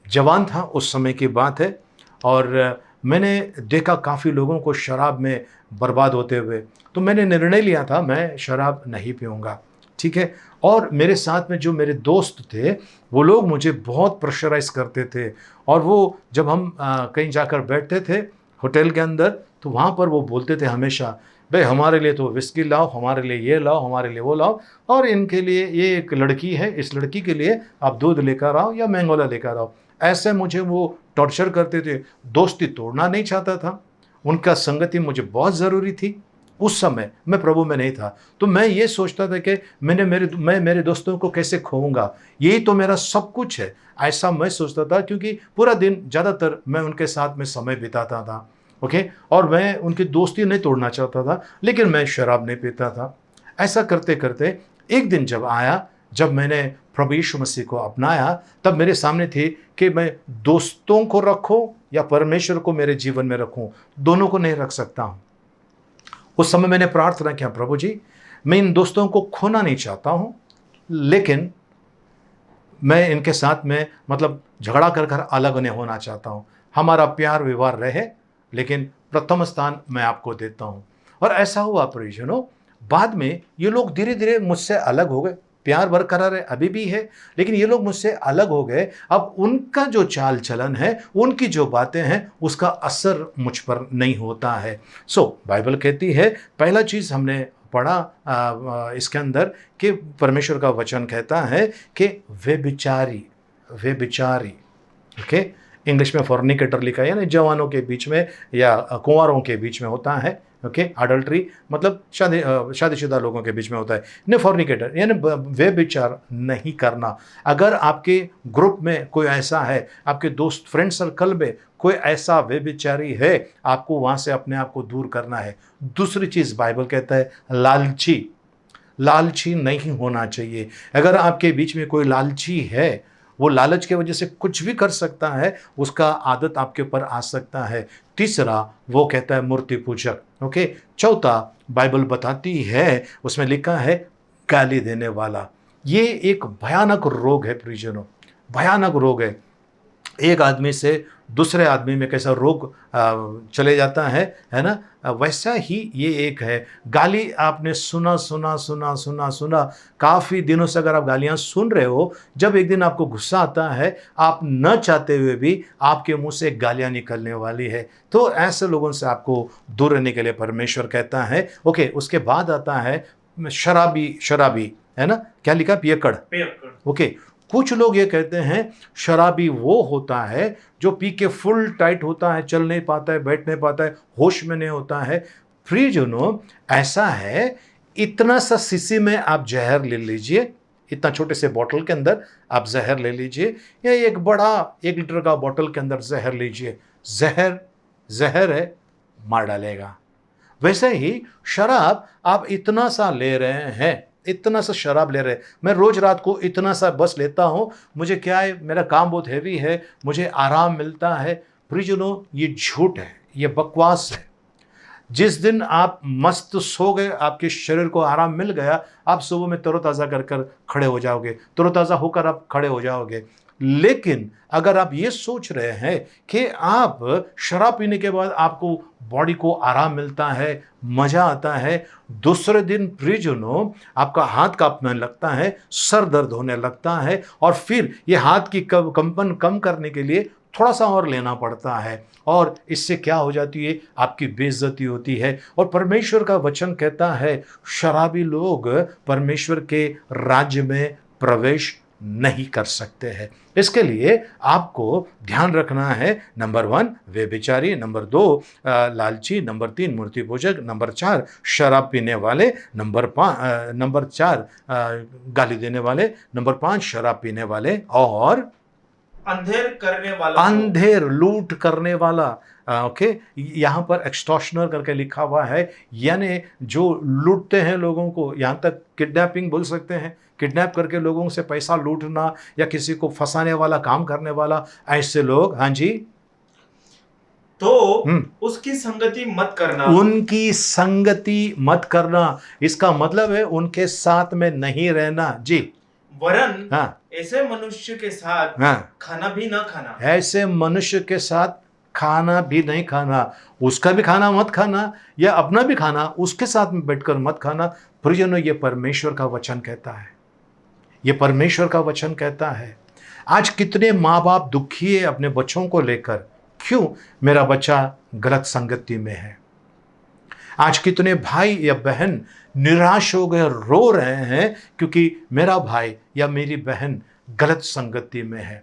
जवान था उस समय की बात है, और मैंने देखा काफ़ी लोगों को शराब में बर्बाद होते हुए, तो मैंने निर्णय लिया था मैं शराब नहीं पीऊँगा, ठीक है। और मेरे साथ में जो मेरे दोस्त थे, वो लोग मुझे बहुत प्रेशराइज करते थे, और वो जब हम कहीं जाकर बैठते थे होटल के अंदर, तो वहाँ पर वो बोलते थे हमेशा, भाई हमारे लिए तो विस्की लाओ, हमारे लिए ये लाओ, हमारे लिए वो लाओ, और इनके लिए ये एक लड़की है, इस लड़की के लिए आप दूध लेकर आओ या मैंगोला लेकर आओ। ऐसे मुझे वो टॉर्चर करते थे। दोस्ती तोड़ना नहीं चाहता था, उनका संगति मुझे बहुत ज़रूरी थी। उस समय मैं प्रभु में नहीं था, तो मैं ये सोचता था कि मैं मेरे दोस्तों को कैसे खोऊंगा, यही तो मेरा सब कुछ है, ऐसा मैं सोचता था। क्योंकि पूरा दिन ज़्यादातर मैं उनके साथ में समय बिताता था, ओके, और मैं उनकी दोस्ती नहीं तोड़ना चाहता था, लेकिन मैं शराब नहीं पीता था। ऐसा करते करते एक दिन जब आया, जब मैंने प्रभु यीशु मसीह को अपनाया, तब मेरे सामने थी कि मैं दोस्तों को रखूं या परमेश्वर को मेरे जीवन में रखूं, दोनों को नहीं रख सकता हूं। उस समय मैंने प्रार्थना किया, प्रभु जी मैं इन दोस्तों को खोना नहीं चाहता हूं, लेकिन मैं इनके साथ में मतलब झगड़ा कर कर अलग नहीं होना चाहता हूं। हमारा प्यार व्यवहार रहे, लेकिन प्रथम स्थान मैं आपको देता हूं। और ऐसा हुआ परिजनों, बाद में ये लोग धीरे धीरे मुझसे अलग हो गए। प्यार बरकरार है, अभी भी है, लेकिन ये लोग मुझसे अलग हो गए। अब उनका जो चाल चलन है, उनकी जो बातें हैं, उसका असर मुझ पर नहीं होता है। बाइबल कहती है, पहला चीज़ हमने पढ़ा इसके अंदर कि परमेश्वर का वचन कहता है कि व्यभिचारी, ओके, इंग्लिश में फॉर्निकेटर लिखा है, यानी जवानों के बीच में या कुंवारों के बीच में होता है, ओके। अडल्ट्री मतलब शादीशुदा लोगों के बीच में होता है। ने फॉर्निकेटर यानी व्यभिचार नहीं करना। अगर आपके ग्रुप में कोई ऐसा है, आपके दोस्त फ्रेंड सर्कल में कोई ऐसा व्यभिचारी है, आपको वहाँ से अपने आप को दूर करना है। दूसरी चीज़ बाइबल कहता है लालची नहीं होना चाहिए। अगर आपके बीच में कोई लालची है, वो लालच के वजह से कुछ भी कर सकता है, उसका आदत आपके ऊपर आ सकता है। तीसरा वो कहता है मूर्ति पूजक, ओके। चौथा बाइबल बताती है, उसमें लिखा है गाली देने वाला। ये एक भयानक रोग है प्रियजनों, भयानक रोग है। एक आदमी से दूसरे आदमी में कैसा रोग चले जाता है ना, वैसा ही ये एक है। गाली आपने सुना काफ़ी दिनों से अगर आप गालियाँ सुन रहे हो, जब एक दिन आपको गुस्सा आता है, आप न चाहते हुए भी आपके मुंह से गालियाँ निकलने वाली है। तो ऐसे लोगों से आपको दूर रहने के लिए परमेश्वर कहता है, ओके। उसके बाद आता है शराबी है ना, क्या लिखा, पियक्कड़, ओके। कुछ लोग ये कहते हैं शराबी वो होता है जो पी के फुल टाइट होता है, चल नहीं पाता है, बैठ नहीं पाता है, होश में नहीं होता है। प्रियजनों, ऐसा है, इतना सा शीशी में आप जहर ले लीजिए, इतना छोटे से बोतल के अंदर आप जहर ले लीजिए, या एक बड़ा 1 लीटर का बोतल के अंदर जहर लीजिए, जहर है, मार डालेगा। वैसे ही शराब आप इतना सा ले रहे हैं, इतना सा शराब ले रहे। मैं रोज रात को इतना सा बस लेता हूँ, मुझे क्या है, मेरा काम बहुत हैवी है, मुझे आराम मिलता है। प्रियजनों, ये झूठ है, ये बकवास है। जिस दिन आप मस्त सो गए, आपके शरीर को आराम मिल गया, आप सुबह में तरोताज़ा कर खड़े हो जाओगे, तरोताज़ा होकर आप खड़े हो जाओगे। लेकिन अगर आप ये सोच रहे हैं कि आप शराब पीने के बाद आपको बॉडी को आराम मिलता है, मज़ा आता है, दूसरे दिन प्रियजनों आपका हाथ कांपने लगता है, सर दर्द होने लगता है, और फिर ये हाथ की कंपन कम करने के लिए थोड़ा सा और लेना पड़ता है, और इससे क्या हो जाती है, आपकी बेइज्जती होती है। और परमेश्वर का वचन कहता है शराबी लोग परमेश्वर के राज्य में प्रवेश नहीं कर सकते हैं। इसके लिए आपको ध्यान रखना है, नंबर 1 व्यभिचारी, नंबर 2 लालची, नंबर 3 मूर्ति पूजक, नंबर 4 शराब पीने वाले, नंबर 4 गाली देने वाले, नंबर 5 शराब पीने वाले, और अंधेर लूट करने वाला, ओके। यहाँ पर एक्सटॉर्शनर करके लिखा हुआ है, यानी जो लूटते हैं लोगों को, यहाँ तक किडनैपिंग बोल सकते हैं, किडनैप करके लोगों से पैसा लूटना या किसी को फंसाने वाला काम करने वाला, ऐसे लोग, हाँ जी, तो उसकी संगति मत करना, उनकी संगति मत करना। इसका मतलब है उनके साथ में नहीं रहना जी, वरन हाँ, ऐसे मनुष्य के साथ खाना भी न खाना, ऐसे मनुष्य के साथ खाना भी नहीं खाना, उसका भी खाना मत खाना, या अपना भी खाना उसके साथ में बैठकर मत खाना। प्रियजनों, ये परमेश्वर का वचन कहता है, ये परमेश्वर का वचन कहता है। आज कितने माँ बाप दुखी है अपने बच्चों को लेकर, क्यों, मेरा बच्चा गलत संगति में है। आज कितने भाई या बहन निराश हो गए, रो रहे हैं क्योंकि मेरा भाई या मेरी बहन गलत संगति में है।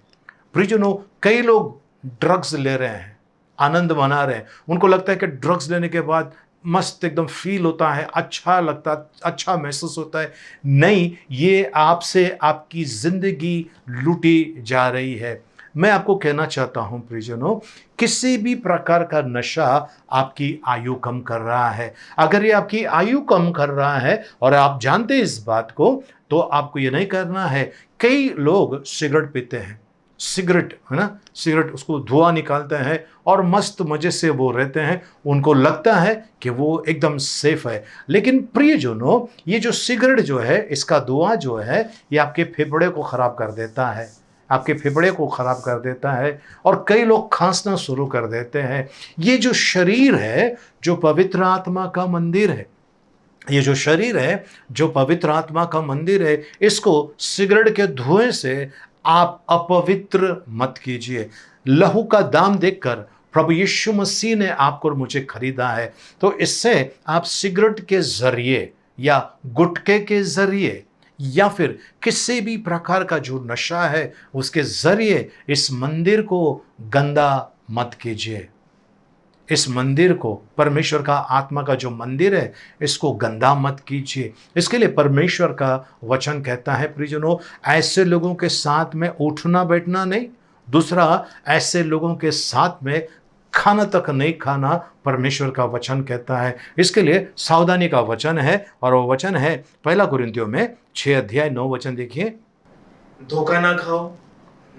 प्रियजनों, कई लोग ड्रग्स ले रहे हैं, आनंद मना रहे हैं, उनको लगता है कि ड्रग्स लेने के बाद मस्त एकदम फील होता है, अच्छा लगता, अच्छा महसूस होता है। नहीं, ये आपसे आपकी जिंदगी लूटी जा रही है। मैं आपको कहना चाहता हूं प्रियजनों, किसी भी प्रकार का नशा आपकी आयु कम कर रहा है। अगर ये आपकी आयु कम कर रहा है और आप जानते हैं इस बात को, तो आपको ये नहीं करना है। कई लोग सिगरेट पीते हैं, सिगरेट है ना, सिगरेट उसको धुआं निकालते हैं और मस्त मजे से वो रहते हैं, उनको लगता है कि वो एकदम सेफ है। लेकिन प्रियजनों, ये जो सिगरेट जो है, इसका धुआं जो है, ये आपके फेफड़े को खराब कर देता है, आपके फेफड़े को खराब कर देता है और कई लोग खांसना शुरू कर देते हैं। ये जो शरीर है, जो पवित्र आत्मा का मंदिर है, ये जो शरीर है जो पवित्र आत्मा का मंदिर है, इसको सिगरेट के धुएं से आप अपवित्र मत कीजिए। लहू का दाम देखकर प्रभु यीशु मसीह ने आपको और मुझे खरीदा है, तो इससे आप सिगरेट के जरिए या गुटखे के जरिए या फिर किसी भी प्रकार का जो नशा है उसके जरिए इस मंदिर को गंदा मत कीजिए। इस मंदिर को, परमेश्वर का आत्मा का जो मंदिर है, इसको गंदा मत कीजिए। इसके लिए परमेश्वर का वचन कहता है प्रियजनों, ऐसे लोगों के साथ में उठना बैठना नहीं, दूसरा ऐसे लोगों के साथ में खाना तक नहीं खाना, परमेश्वर का वचन कहता है। इसके लिए सावधानी का वचन है और वो वचन है 1 कुरिन्थियों में 6 अध्याय 9 वचन देखिए। धोखा ना खाओ,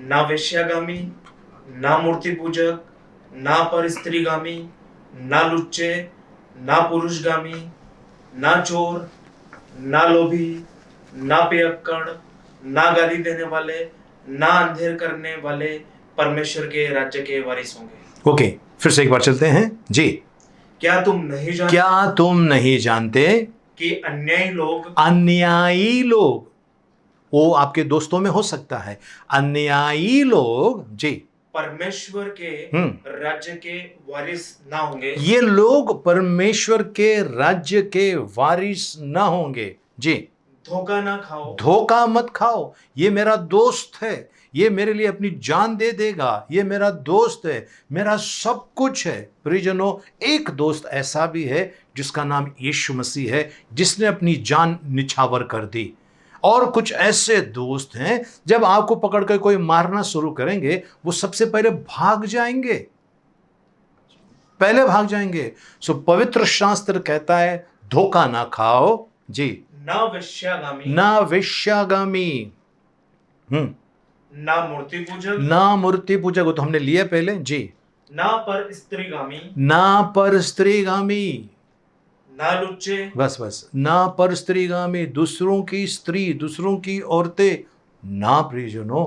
ना वेश्यागामी, ना मूर्ति पूजक, ना पर स्त्रीगामी, ना लुच्चे, ना पुरुषगामी, ना चोर, ना लोभी, ना पियक्कड़, ना गाली देने वाले, ना अंधेर करने वाले परमेश्वर के राज्य के वारिस होंगे। ओके, फिर से एक बार चलते हैं जी। क्या तुम नहीं जानते कि अन्यायी लोग वो आपके दोस्तों में हो सकता है, अन्यायी लोग जी परमेश्वर के राज्य के वारिस ना होंगे। ये लोग परमेश्वर के राज्य के वारिस ना होंगे जी। धोखा ना खाओ, धोखा मत खाओ। ये मेरा दोस्त है, ये मेरे लिए अपनी जान दे देगा, ये मेरा दोस्त है, मेरा सब कुछ है। प्रियजनों, एक दोस्त ऐसा भी है जिसका नाम यीशु मसीह है, जिसने अपनी जान निछावर कर दी। और कुछ ऐसे दोस्त हैं, जब आपको पकड़ कर कोई मारना शुरू करेंगे, वो सबसे पहले भाग जाएंगे, पहले भाग जाएंगे। सो पवित्र शास्त्र कहता है धोखा ना खाओ जी, ना वेश्यागामी, ना मूर्ति पूजक, वो तो हमने लिया पहले जी। ना पर स्त्रीगामी, ना लुच्चे, बस ना पर स्त्रीगामी, दूसरों की स्त्री, दूसरों की औरतें ना। प्रियजनों,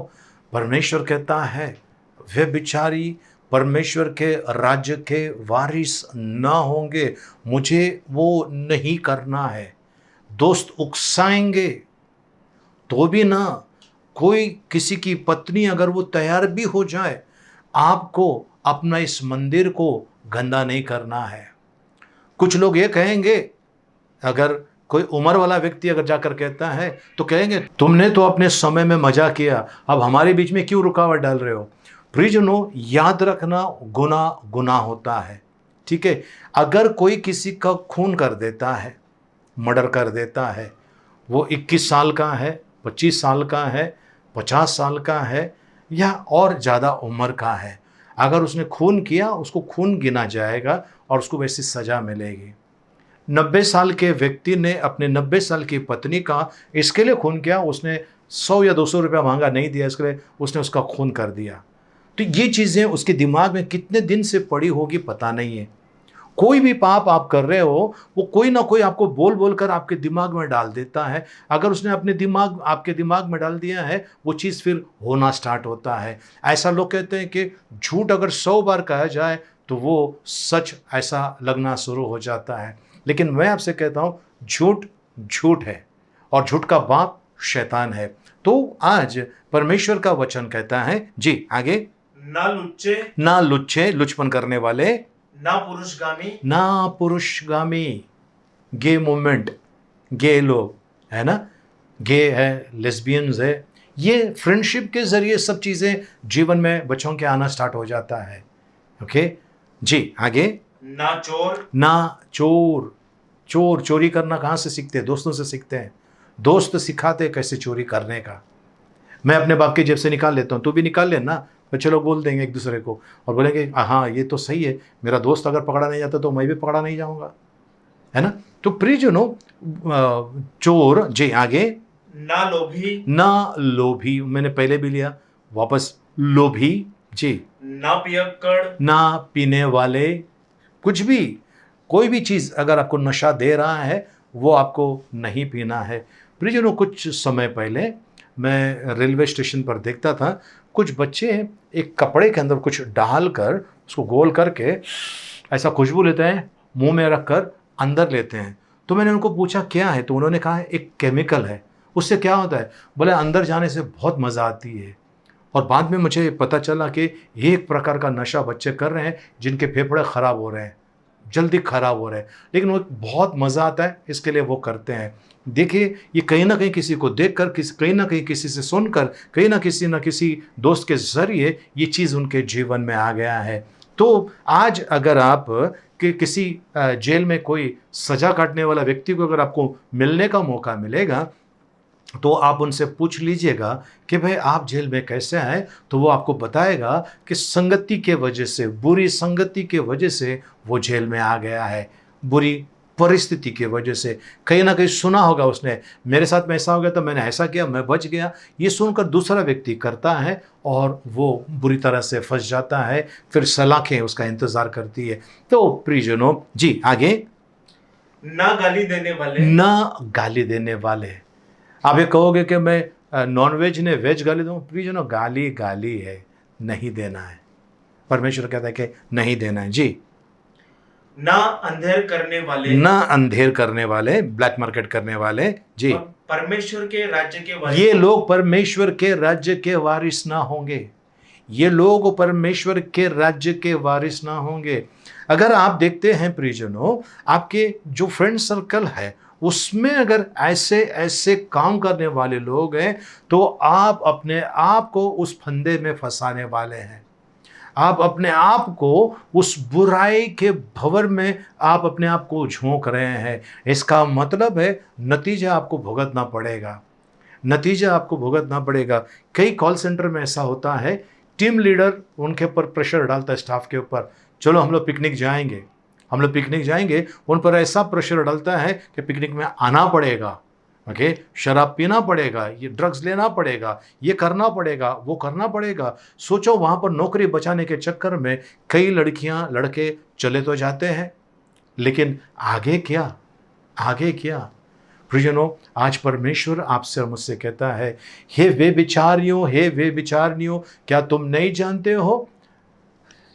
परमेश्वर कहता है वे बिचारी परमेश्वर के राज्य के वारिस ना होंगे। मुझे वो नहीं करना है। दोस्त उकसाएंगे तो भी ना, कोई किसी की पत्नी अगर वो तैयार भी हो जाए, आपको अपना इस मंदिर को गंदा नहीं करना है। कुछ लोग ये कहेंगे, अगर कोई उम्र वाला व्यक्ति अगर जाकर कहता है तो कहेंगे तुमने तो अपने समय में मजा किया, अब हमारे बीच में क्यों रुकावट डाल रहे हो। प्रियजनों, याद रखना, गुनाह होता है, ठीक है। अगर कोई किसी का खून कर देता है, मर्डर कर देता है, वो 21 साल का है, 25 साल का है, 50 साल का है या और ज़्यादा उम्र का है, अगर उसने खून किया, उसको खून गिना जाएगा और उसको वैसी सज़ा मिलेगी। 90 साल के व्यक्ति ने अपने 90 साल की पत्नी का इसके लिए खून किया, उसने 100 या 200 रुपया महंगा नहीं दिया, इसके लिए उसने उसका खून कर दिया। तो ये चीज़ें उसके दिमाग में कितने दिन से पड़ी होगी पता नहीं है। कोई भी पाप आप कर रहे हो, वो कोई ना कोई आपको बोल बोल कर आपके दिमाग में डाल देता है। अगर उसने आपके दिमाग में डाल दिया है, वो चीज़ फिर होना स्टार्ट होता है। ऐसा लोग कहते हैं कि झूठ अगर 100 बार कहा जाए तो वो सच ऐसा लगना शुरू हो जाता है। लेकिन मैं आपसे कहता हूँ, झूठ है और झूठ का बाप शैतान है। तो आज परमेश्वर का वचन कहता है जी, आगे, ना लुच्चे, लुचपन करने वाले, ना पुरुषगामी, ना पुरुषगामी। गे मूवमेंट, गे लोग, है ना, गे है, लेस्बियंस है, ये फ्रेंडशिप के जरिए सब चीज़ें जीवन में बच्चों के आना स्टार्ट हो जाता है। ओके जी, आगे। ना चोर, ना चोर। चोर चोरी करना कहाँ से सीखते हैं? दोस्तों से सीखते हैं। दोस्त सिखाते हैं कैसे चोरी करने का। मैं अपने बाप की जेब से निकाल लेता हूँ, तू भी निकाल ले ना। बच्चे लोग बोल देंगे एक दूसरे को और बोलेंगे हाँ ये तो सही है, मेरा दोस्त अगर पकड़ा नहीं जाता तो मैं भी पकड़ा नहीं जाऊँगा, है ना। तो प्रियजनों, चोर जी, आगे। ना लोभी, ना लोभी, मैंने पहले भी लिया, वापस लोभी जी। ना पियक्कड़, ना पीने वाले। कुछ भी, कोई भी चीज़ अगर आपको नशा दे रहा है वो आपको नहीं पीना है। प्रियजनों, कुछ समय पहले मैं रेलवे स्टेशन पर देखता था, कुछ बच्चे एक कपड़े के अंदर कुछ डालकर उसको गोल करके ऐसा खुशबू लेते हैं, मुंह में रखकर अंदर लेते हैं। तो मैंने उनको पूछा क्या है, तो उन्होंने कहा एक केमिकल है। उससे क्या होता है? बोले अंदर जाने से बहुत मज़ा आती है। और बाद में मुझे पता चला कि ये एक प्रकार का नशा बच्चे कर रहे हैं जिनके फेफड़े ख़राब हो रहे हैं, जल्दी ख़राब हो रहे हैं, लेकिन वो बहुत मज़ा आता है इसके लिए वो करते हैं। देखिए, ये कहीं ना कहीं किसी को देखकर, कहीं ना कहीं किसी से सुनकर, कहीं ना किसी दोस्त के ज़रिए ये चीज़ उनके जीवन में आ गया है। तो आज अगर आप कि किसी जेल में कोई सज़ा काटने वाला व्यक्ति को अगर आपको मिलने का मौका मिलेगा तो आप उनसे पूछ लीजिएगा कि भाई आप जेल में कैसे आए, तो वो आपको बताएगा कि संगति के वजह से, बुरी संगति के वजह से वो जेल में आ गया है, बुरी परिस्थिति की वजह से। कहीं ना कहीं सुना होगा उसने, मेरे साथ में ऐसा हो गया तो मैंने ऐसा किया, मैं बच गया। ये सुनकर दूसरा व्यक्ति करता है और वो बुरी तरह से फंस जाता है, फिर सलाखें उसका इंतज़ार करती है। तो प्रियजनों जी, आगे। ना गाली देने वाले, ना गाली देने वाले। आप ये कहोगे कि मैं नॉनवेज ने वेज गाली दूँ? प्रियजनों, गाली गाली है, नहीं देना है। परमेश्वर कहता है कि नहीं देना है जी। ना अंधेर करने वाले, ना अंधेर करने वाले, ब्लैक मार्केट करने वाले जी। परमेश्वर के राज्य के वारिस, ये लोग परमेश्वर के राज्य के वारिस ना होंगे। ये लोग परमेश्वर के राज्य के वारिस ना होंगे। अगर आप देखते हैं प्रियजनों, आपके जो फ्रेंड सर्कल है उसमें अगर ऐसे ऐसे काम करने वाले लोग हैं तो आप अपने आप को उस फंदे में फंसाने वाले हैं। आप अपने आप को उस बुराई के भंवर में आप अपने आप को झोंक रहे हैं। इसका मतलब है नतीजा आपको भुगतना पड़ेगा, नतीजा आपको भुगतना पड़ेगा। कई कॉल सेंटर में ऐसा होता है, टीम लीडर उनके ऊपर प्रेशर डालता है स्टाफ के ऊपर, चलो हम लोग पिकनिक जाएंगे, हम लोग पिकनिक जाएंगे। उन पर ऐसा प्रेशर डालता है कि पिकनिक में आना पड़ेगा, ओके, शराब पीना पड़ेगा, ये ड्रग्स लेना पड़ेगा, ये करना पड़ेगा, वो करना पड़ेगा। सोचो वहाँ पर नौकरी बचाने के चक्कर में कई लड़कियाँ लड़के चले तो जाते हैं, लेकिन आगे क्या, आगे क्या? प्रियजनों, आज परमेश्वर आपसे और मुझसे कहता है, हे वे विचारियों, हे वे विचारनियों, क्या तुम नहीं जानते हो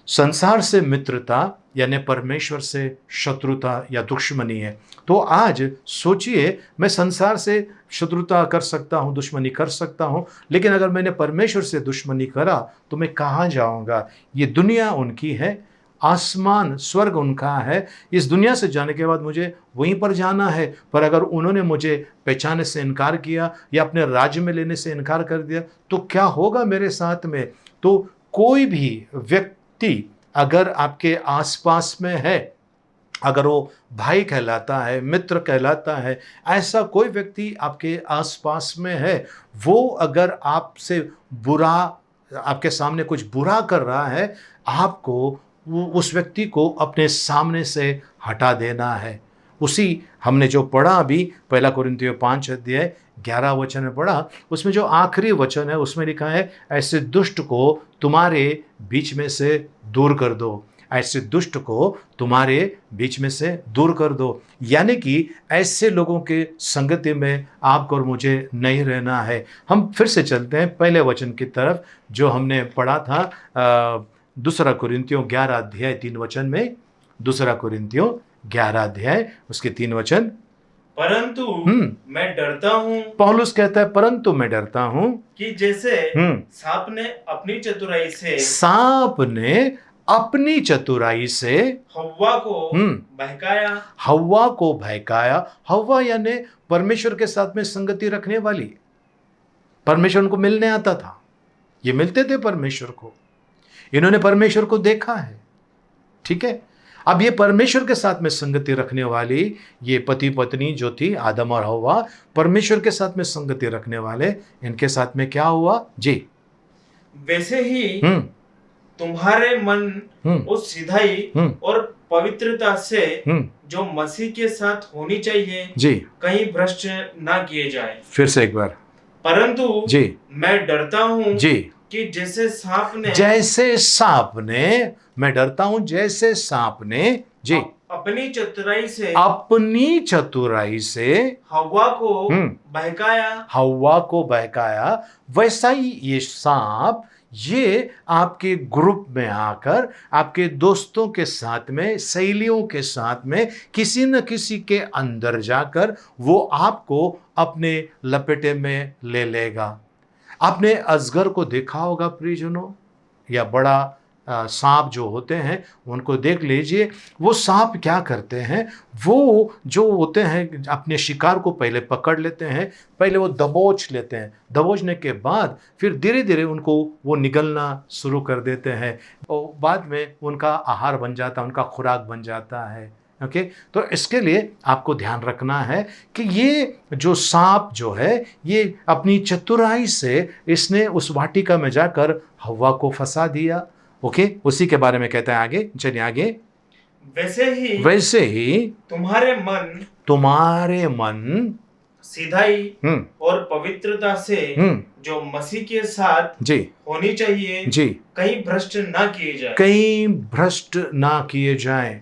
संसार से मित्रता यानी परमेश्वर से शत्रुता या दुश्मनी है। तो आज सोचिए, मैं संसार से शत्रुता कर सकता हूँ, दुश्मनी कर सकता हूँ, लेकिन अगर मैंने परमेश्वर से दुश्मनी करा तो मैं कहाँ जाऊँगा? ये दुनिया उनकी है, आसमान स्वर्ग उनका है। इस दुनिया से जाने के बाद मुझे वहीं पर जाना है, पर अगर उन्होंने मुझे पहचानने से इनकार किया या अपने राज्य में लेने से इनकार कर दिया तो क्या होगा मेरे साथ में? तो कोई भी व्यक्ति अगर आपके आसपास में है, अगर वो भाई कहलाता है, मित्र कहलाता है, ऐसा कोई व्यक्ति आपके आसपास में है, वो अगर आपसे बुरा, आपके सामने कुछ बुरा कर रहा है, आपको उस व्यक्ति को अपने सामने से हटा देना है। उसी हमने जो पढ़ा अभी 1 कोरिन्थियों 5 अध्याय 11 वचन में पढ़ा, उसमें जो आखिरी वचन है उसमें लिखा है, ऐसे दुष्ट को तुम्हारे बीच में से दूर कर दो, ऐसे दुष्ट को तुम्हारे बीच में से दूर कर दो। यानी कि ऐसे लोगों के संगति में आपको और मुझे नहीं रहना है। हम फिर से चलते हैं पहले वचन की तरफ जो हमने पढ़ा था 2 कोरिन्थियों 11 अध्याय 3 वचन में। 2 कोरिन्थियों 11 अध्याय उसके 3 वचन। परंतु मैं डरता हूँ, पौलुस कहता है परंतु मैं डरता हूँ कि जैसे सांप ने अपनी चतुराई से, सांप ने अपनी चतुराई से हव्वा को हम्म। बहकाया। हव्वा को बहकाया। हव्वा यानी परमेश्वर के साथ में संगति रखने वाली, परमेश्वर को मिलने आता था, ये मिलते थे परमेश्वर को, इन्होंने परमेश्वर को देखा है, ठीक है। अब ये परमेश्वर के साथ में संगति रखने वाली ये पति पत्नी जो थी आदम और हव्वा, परमेश्वर के साथ में संगति रखने वाले, इनके साथ में क्या हुआ जी? वैसे ही हम्म तुम्हारे मन हम्म उस सिधाई हम्म और पवित्रता से हम्म जो मसीह के साथ होनी चाहिए जी, कहीं भ्रष्ट ना किए जाए। फिर से एक बार परंतु जी मैं डरता हूँ जी। कि जैसे सांप ने जैसे सांप ने, मैं डरता हूं जैसे सांप ने जी अपनी चतुराई से अपनी चतुराई से हव्वा को हम्म। बहकाया, हव्वा को बहकाया, वैसा ही ये सांप ये आपके ग्रुप में आकर, आपके दोस्तों के साथ में, सहेलियों के साथ में, किसी न किसी के अंदर जाकर वो आपको अपने लपेटे में ले लेगा। आपने अजगर को देखा होगा प्रियजनों, या बड़ा सांप जो होते हैं उनको देख लीजिए। वो सांप क्या करते हैं, वो जो होते हैं अपने शिकार को पहले पकड़ लेते हैं, पहले वो दबोच लेते हैं, दबोचने के बाद फिर धीरे धीरे उनको वो निगलना शुरू कर देते हैं और बाद में उनका आहार बन जाता है, उनका खुराक बन जाता है। ओके, तो इसके लिए आपको ध्यान रखना है कि ये जो सांप जो है ये अपनी चतुराई से इसने उस वाटिका में जाकर हव्वा को फंसा दिया। ओके, उसी के बारे में कहता है आगे, चलिए आगे। वैसे ही तुम्हारे मन सिधाई और पवित्रता से जो मसीह के साथ जी होनी चाहिए जी कहीं भ्रष्ट ना किए जाए। कहीं भ्रष्ट ना किए जाएं।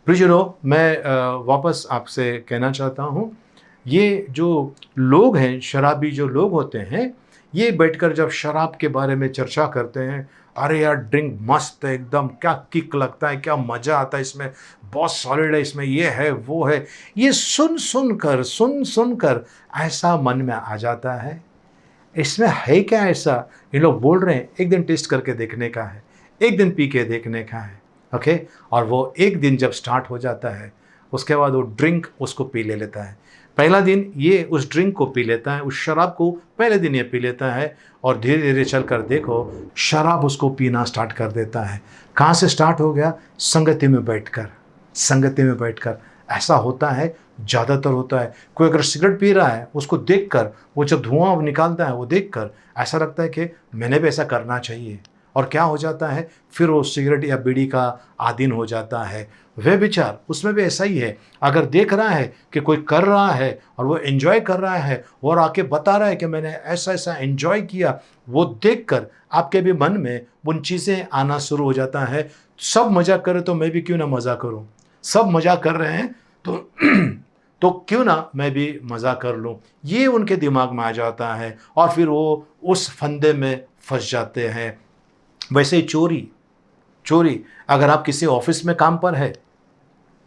प्रियजनों, मैं वापस आपसे कहना चाहता हूँ, ये जो लोग हैं, शराबी जो लोग होते हैं, ये बैठकर जब शराब के बारे में चर्चा करते हैं, अरे यार ड्रिंक मस्त है एकदम, क्या किक लगता है, क्या मज़ा आता है इसमें, बहुत सॉलिड है इसमें, ये है वो है, ये सुन कर ऐसा मन में आ जाता है, इसमें है क्या ऐसा, ये लोग बोल रहे हैं, एक दिन टेस्ट करके देखने का है, एक दिन पी के देखने का है। ओके, और वो एक दिन जब स्टार्ट हो जाता है उसके बाद वो ड्रिंक उसको पी लेता है। पहला दिन ये उस ड्रिंक को पी लेता है, उस शराब को पहले दिन ये पी लेता है, और धीरे धीरे चल कर देखो शराब उसको पीना स्टार्ट कर देता है। कहाँ से स्टार्ट हो गया? संगति में बैठकर ऐसा होता है, ज़्यादातर होता है। कोई अगर सिगरेट पी रहा है उसको देखकर, वो जब धुआं निकालता है वो देखकर ऐसा लगता है कि मैंने भी ऐसा करना चाहिए, और क्या हो जाता है फिर वो सिगरेट या बीड़ी का आदीन हो जाता है। वह विचार उसमें भी ऐसा ही है, अगर देख रहा है कि कोई कर रहा है और वो एंजॉय कर रहा है और आके बता रहा है कि मैंने ऐसा ऐसा एंजॉय किया, वो देखकर आपके भी मन में उन चीज़ें आना शुरू हो जाता है। सब मजाक करे तो मैं भी क्यों ना मज़ा करूं, सब मजाक कर रहे हैं तो क्यों ना मैं भी मज़ा कर लूं, ये उनके दिमाग में आ जाता है और फिर वो उस फंदे में फंस जाते हैं। वैसे ही चोरी, अगर आप किसी ऑफिस में काम पर है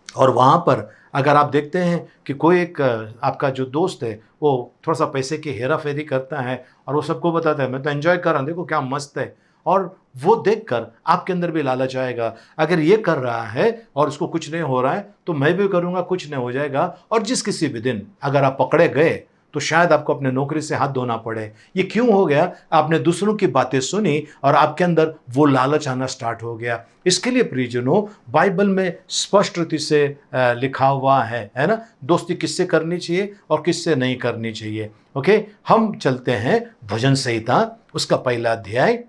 और वहाँ पर अगर आप देखते हैं कि कोई एक आपका जो दोस्त है वो थोड़ा सा पैसे की हेरा फेरी करता है और वो सबको बताता है मैं तो एंजॉय कर रहा हूँ, देखो क्या मस्त है, और वो देखकर आपके अंदर भी लालच आएगा, अगर ये कर रहा है और उसको कुछ नहीं हो रहा है तो मैं भी करूँगा, कुछ नहीं हो जाएगा। और जिस किसी भी दिन अगर आप पकड़े गए तो शायद आपको अपने नौकरी से हाथ धोना पड़े। ये क्यों हो गया? आपने दूसरों की बातें सुनी और आपके अंदर वो लालच आना स्टार्ट हो गया। इसके लिए प्रियजनों, बाइबल में स्पष्ट रीति से लिखा हुआ है ना, दोस्ती किससे करनी चाहिए और किससे नहीं करनी चाहिए। ओके, हम चलते हैं भजन संहिता, उसका पहला अध्याय,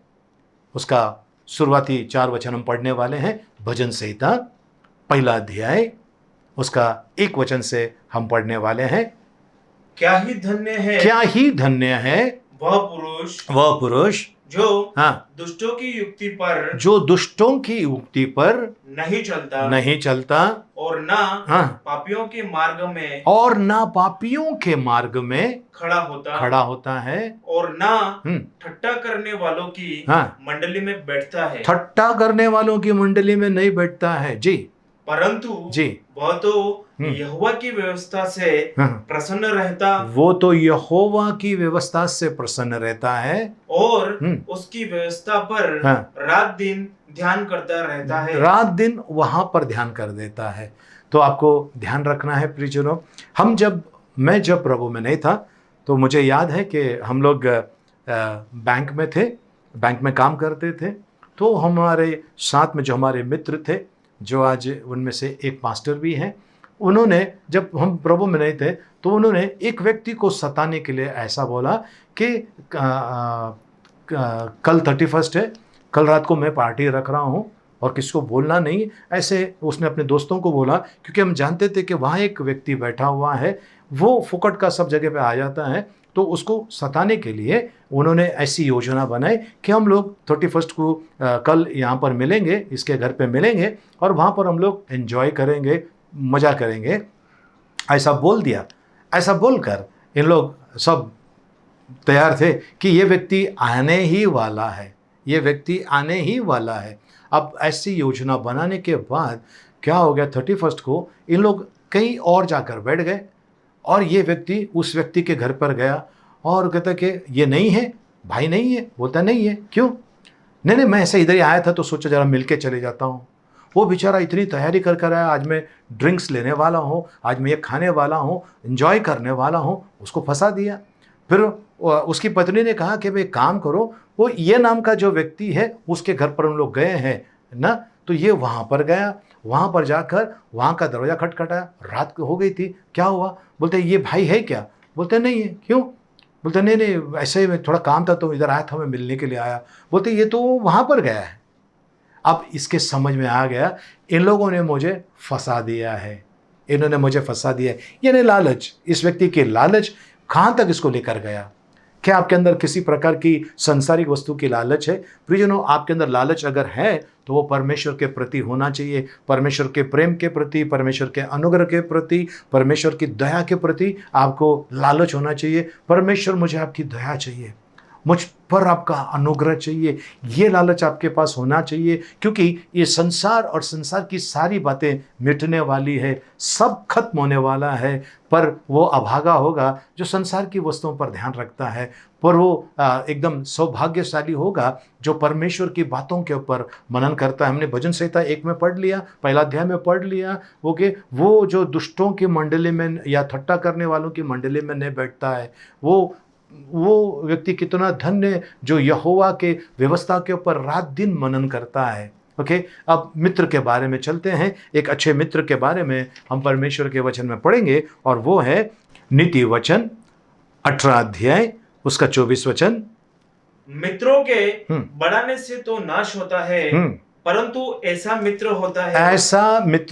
उसका शुरुआती 4 वचन हम पढ़ने वाले हैं। भजन संहिता पहला अध्याय, उसका 1 वचन से हम पढ़ने वाले हैं। क्या ही धन्य है वह पुरुष जो दुष्टों की युक्ति पर नहीं चलता और ना पापियों के मार्ग में खड़ा होता है और ना ठट्टा करने वालों की मंडली में बैठता है। ठट्टा करने वालों की मंडली में नहीं बैठता है जी, परंतु वह तो यहोवा की व्यवस्था से प्रसन्न रहता, वो तो यहोवा की व्यवस्था से प्रसन्न रहता है और उसकी व्यवस्था पर रात दिन ध्यान करता रहता है, रात दिन वहाँ पर ध्यान कर देता है। तो आपको ध्यान रखना है प्रियजनों। मैं जब प्रभु में नहीं था तो मुझे याद है कि हम लोग बैंक में थे, बैंक में काम करते थे। तो हमारे साथ में जो हमारे मित्र थे, जो आज उनमें से एक मास्टर भी हैं, उन्होंने, जब हम प्रभु में नहीं थे तो उन्होंने एक व्यक्ति को सताने के लिए ऐसा बोला कि कल 31 है, कल रात को मैं पार्टी रख रहा हूँ और किसको बोलना नहीं। ऐसे उसने अपने दोस्तों को बोला, क्योंकि हम जानते थे कि वहाँ एक व्यक्ति बैठा हुआ है, वो फुकट का सब जगह पे आ जाता है। तो उसको सताने के लिए उन्होंने ऐसी योजना बनाई कि हम लोग 31 को कल यहाँ पर मिलेंगे, इसके घर पे मिलेंगे और वहाँ पर हम लोग एंजॉय करेंगे, मज़ा करेंगे। ऐसा बोल दिया। ऐसा बोलकर इन लोग सब तैयार थे कि ये व्यक्ति आने ही वाला है, ये व्यक्ति आने ही वाला है। अब ऐसी योजना बनाने के बाद क्या हो गया, 31 को इन लोग कहीं और जाकर बैठ गए और ये व्यक्ति उस व्यक्ति के घर पर गया और कहता कि ये नहीं है, भाई नहीं है। बोलता नहीं है, क्यों? नहीं, मैं ऐसे इधर ही आया था तो सोचा जरा मिल के चले जाता हूँ। वो बेचारा इतनी तैयारी कर कर आया, आज मैं ड्रिंक्स लेने वाला हूँ, आज मैं ये खाने वाला हूँ, एंजॉय करने वाला हूँ, उसको फंसा दिया। फिर उसकी पत्नी ने कहा कि भाई काम करो, वो ये नाम का जो व्यक्ति है उसके घर पर हम लोग गए हैं ना। तो ये वहाँ पर गया, वहाँ पर जाकर वहाँ का दरवाज़ा खटखटाया। रात हो गई थी। क्या हुआ? बोलते ये भाई है क्या? बोलते नहीं है। क्यों? बोलते नहीं ऐसे ही थोड़ा काम था तो इधर आया था, मैं मिलने के लिए आया। बोलते ये तो वहाँ पर गया है। अब इसके समझ में आ गया, इन लोगों ने मुझे फंसा दिया है, इन्होंने मुझे फंसा दिया है। यानी लालच, इस व्यक्ति की लालच कहाँ तक इसको लेकर गया। क्या आपके अंदर किसी प्रकार की सांसारिक वस्तु की लालच है? प्रियजनों, आपके अंदर लालच अगर है तो वो परमेश्वर के प्रति होना चाहिए, परमेश्वर के प्रेम के प्रति, परमेश्वर के अनुग्रह के प्रति, परमेश्वर की दया के प्रति आपको लालच होना चाहिए। परमेश्वर, मुझे आपकी दया चाहिए, मुझ पर आपका अनुग्रह चाहिए, ये लालच आपके पास होना चाहिए। क्योंकि ये संसार और संसार की सारी बातें मिटने वाली है, सब खत्म होने वाला है। पर वो अभागा होगा जो संसार की वस्तुओं पर ध्यान रखता है। पर वो एकदम सौभाग्यशाली होगा जो परमेश्वर की बातों के ऊपर मनन करता है। हमने भजन संहिता 1 में पढ़ लिया, पहला अध्याय में पढ़ लिया वो जो दुष्टों की मंडली में या ठट्टा करने वालों की मंडली में नहीं बैठता है, वो व्यक्ति कितना धन्य जो यहोवा के व्यवस्था के ऊपर रात दिन मनन करता है। ओके, अब मित्र के बारे में चलते हैं। एक अच्छे मित्र के बारे में हम परमेश्वर के वचन में पढ़ेंगे और वो है नीति वचन 18 अध्याय उसका 24 वचन। मित्रों के बढ़ाने से तो नाश होता है, परंतु ऐसा मित्र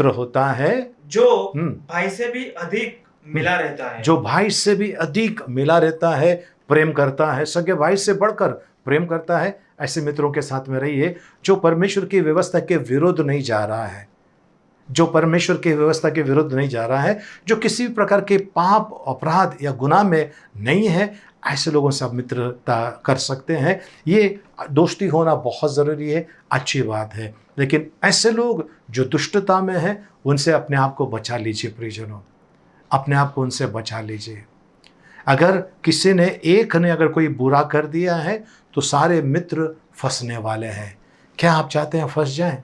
होता है जो भाई से भी अधिक मिला रहता है, जो भाई से भी अधिक मिला रहता है, प्रेम करता है, सगे भाई से बढ़कर प्रेम करता है। ऐसे मित्रों के साथ में रहिए जो परमेश्वर की व्यवस्था के विरुद्ध नहीं जा रहा है, जो परमेश्वर की व्यवस्था के विरुद्ध नहीं जा रहा है, जो किसी भी प्रकार के पाप, अपराध या गुनाह में नहीं है। ऐसे लोगों से आप मित्रता कर सकते हैं। ये दोस्ती होना बहुत ज़रूरी है, अच्छी बात है। लेकिन ऐसे लोग जो दुष्टता में हैं उनसे अपने आप को बचा लीजिए प्रियजनों, अपने आप को उनसे बचा लीजिए। अगर किसी ने एक ने अगर कोई बुरा कर दिया है तो सारे मित्र फंसने वाले हैं। क्या आप चाहते हैं फंस जाएं?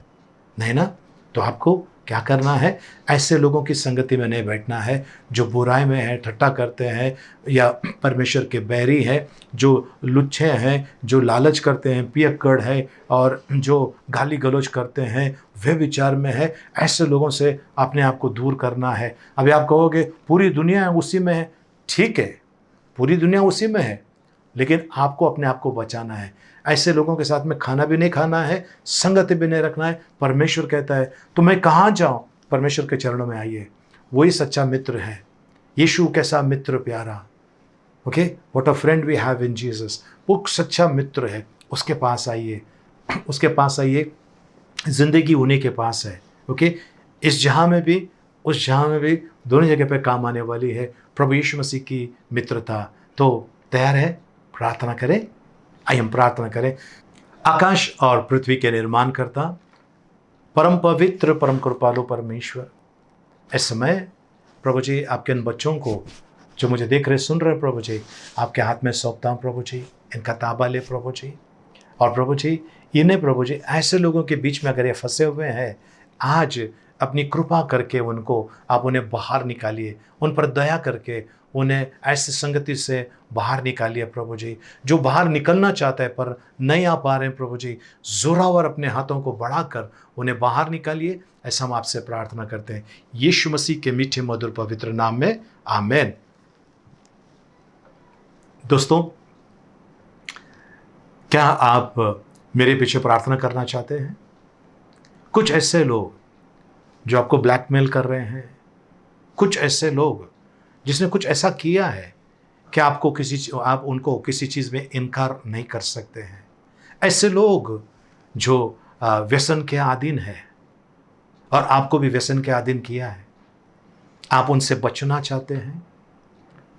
नहीं ना। तो आपको क्या करना है? ऐसे लोगों की संगति में नहीं बैठना है जो बुराई में है, ठट्टा करते हैं या परमेश्वर के बैरी है, जो लुच्छे हैं, जो लालच करते हैं, पियक्कड़ है और जो गाली गलौज करते हैं, वे विचार में है। ऐसे लोगों से अपने आप को दूर करना है। अभी आप कहोगे पूरी दुनिया उसी में है। ठीक है, पूरी दुनिया उसी में है, लेकिन आपको अपने आप को बचाना है। ऐसे लोगों के साथ में खाना भी नहीं खाना है, संगत भी नहीं रखना है। परमेश्वर कहता है तो मैं कहाँ जाऊँ? परमेश्वर के चरणों में आइए, वही सच्चा मित्र है। यीशु कैसा मित्र प्यारा। Okay, what a friend we have in Jesus. वो सच्चा मित्र है, उसके पास आइए, उसके पास आइए। जिंदगी उन्हीं के पास है। ओके, इस जहाँ में भी उस जहाँ में भी दोनों जगह पे काम आने वाली है प्रभु यीशु मसीह की मित्रता। तो तैयार है? प्रार्थना करें। आइए हम प्रार्थना करें। आकाश और पृथ्वी के निर्माण करता, परम पवित्र, परम कृपालु परमेश्वर, इस समय प्रभु जी आपके इन बच्चों को जो मुझे देख रहे सुन रहे प्रभु जी, आपके हाथ में सौंपता हूँ प्रभु जी। इनका ताबा ले प्रभु जी। और प्रभु जी इन्हें प्रभु जी ऐसे लोगों के बीच में अगर ये फंसे हुए हैं, आज अपनी कृपा करके उनको आप उन्हें बाहर निकालिए, उन पर दया करके उन्हें ऐसी संगति से बाहर निकालिए प्रभु जी। जो बाहर निकलना चाहते हैं पर नहीं आ पा रहे हैं प्रभु जी, जोरावर अपने हाथों को बढ़ाकर उन्हें बाहर निकालिए, ऐसा हम आपसे प्रार्थना करते हैं यीशु मसीह के मीठे मधुर पवित्र नाम में, आमेन। दोस्तों, क्या आप मेरे पीछे प्रार्थना करना चाहते हैं? कुछ ऐसे लोग जो आपको ब्लैकमेल कर रहे हैं, कुछ ऐसे लोग जिसने कुछ ऐसा किया है कि आप उनको किसी चीज़ में इनकार नहीं कर सकते हैं। ऐसे लोग जो व्यसन के अधीन है और आपको भी व्यसन के अधीन किया है, आप उनसे बचना चाहते हैं।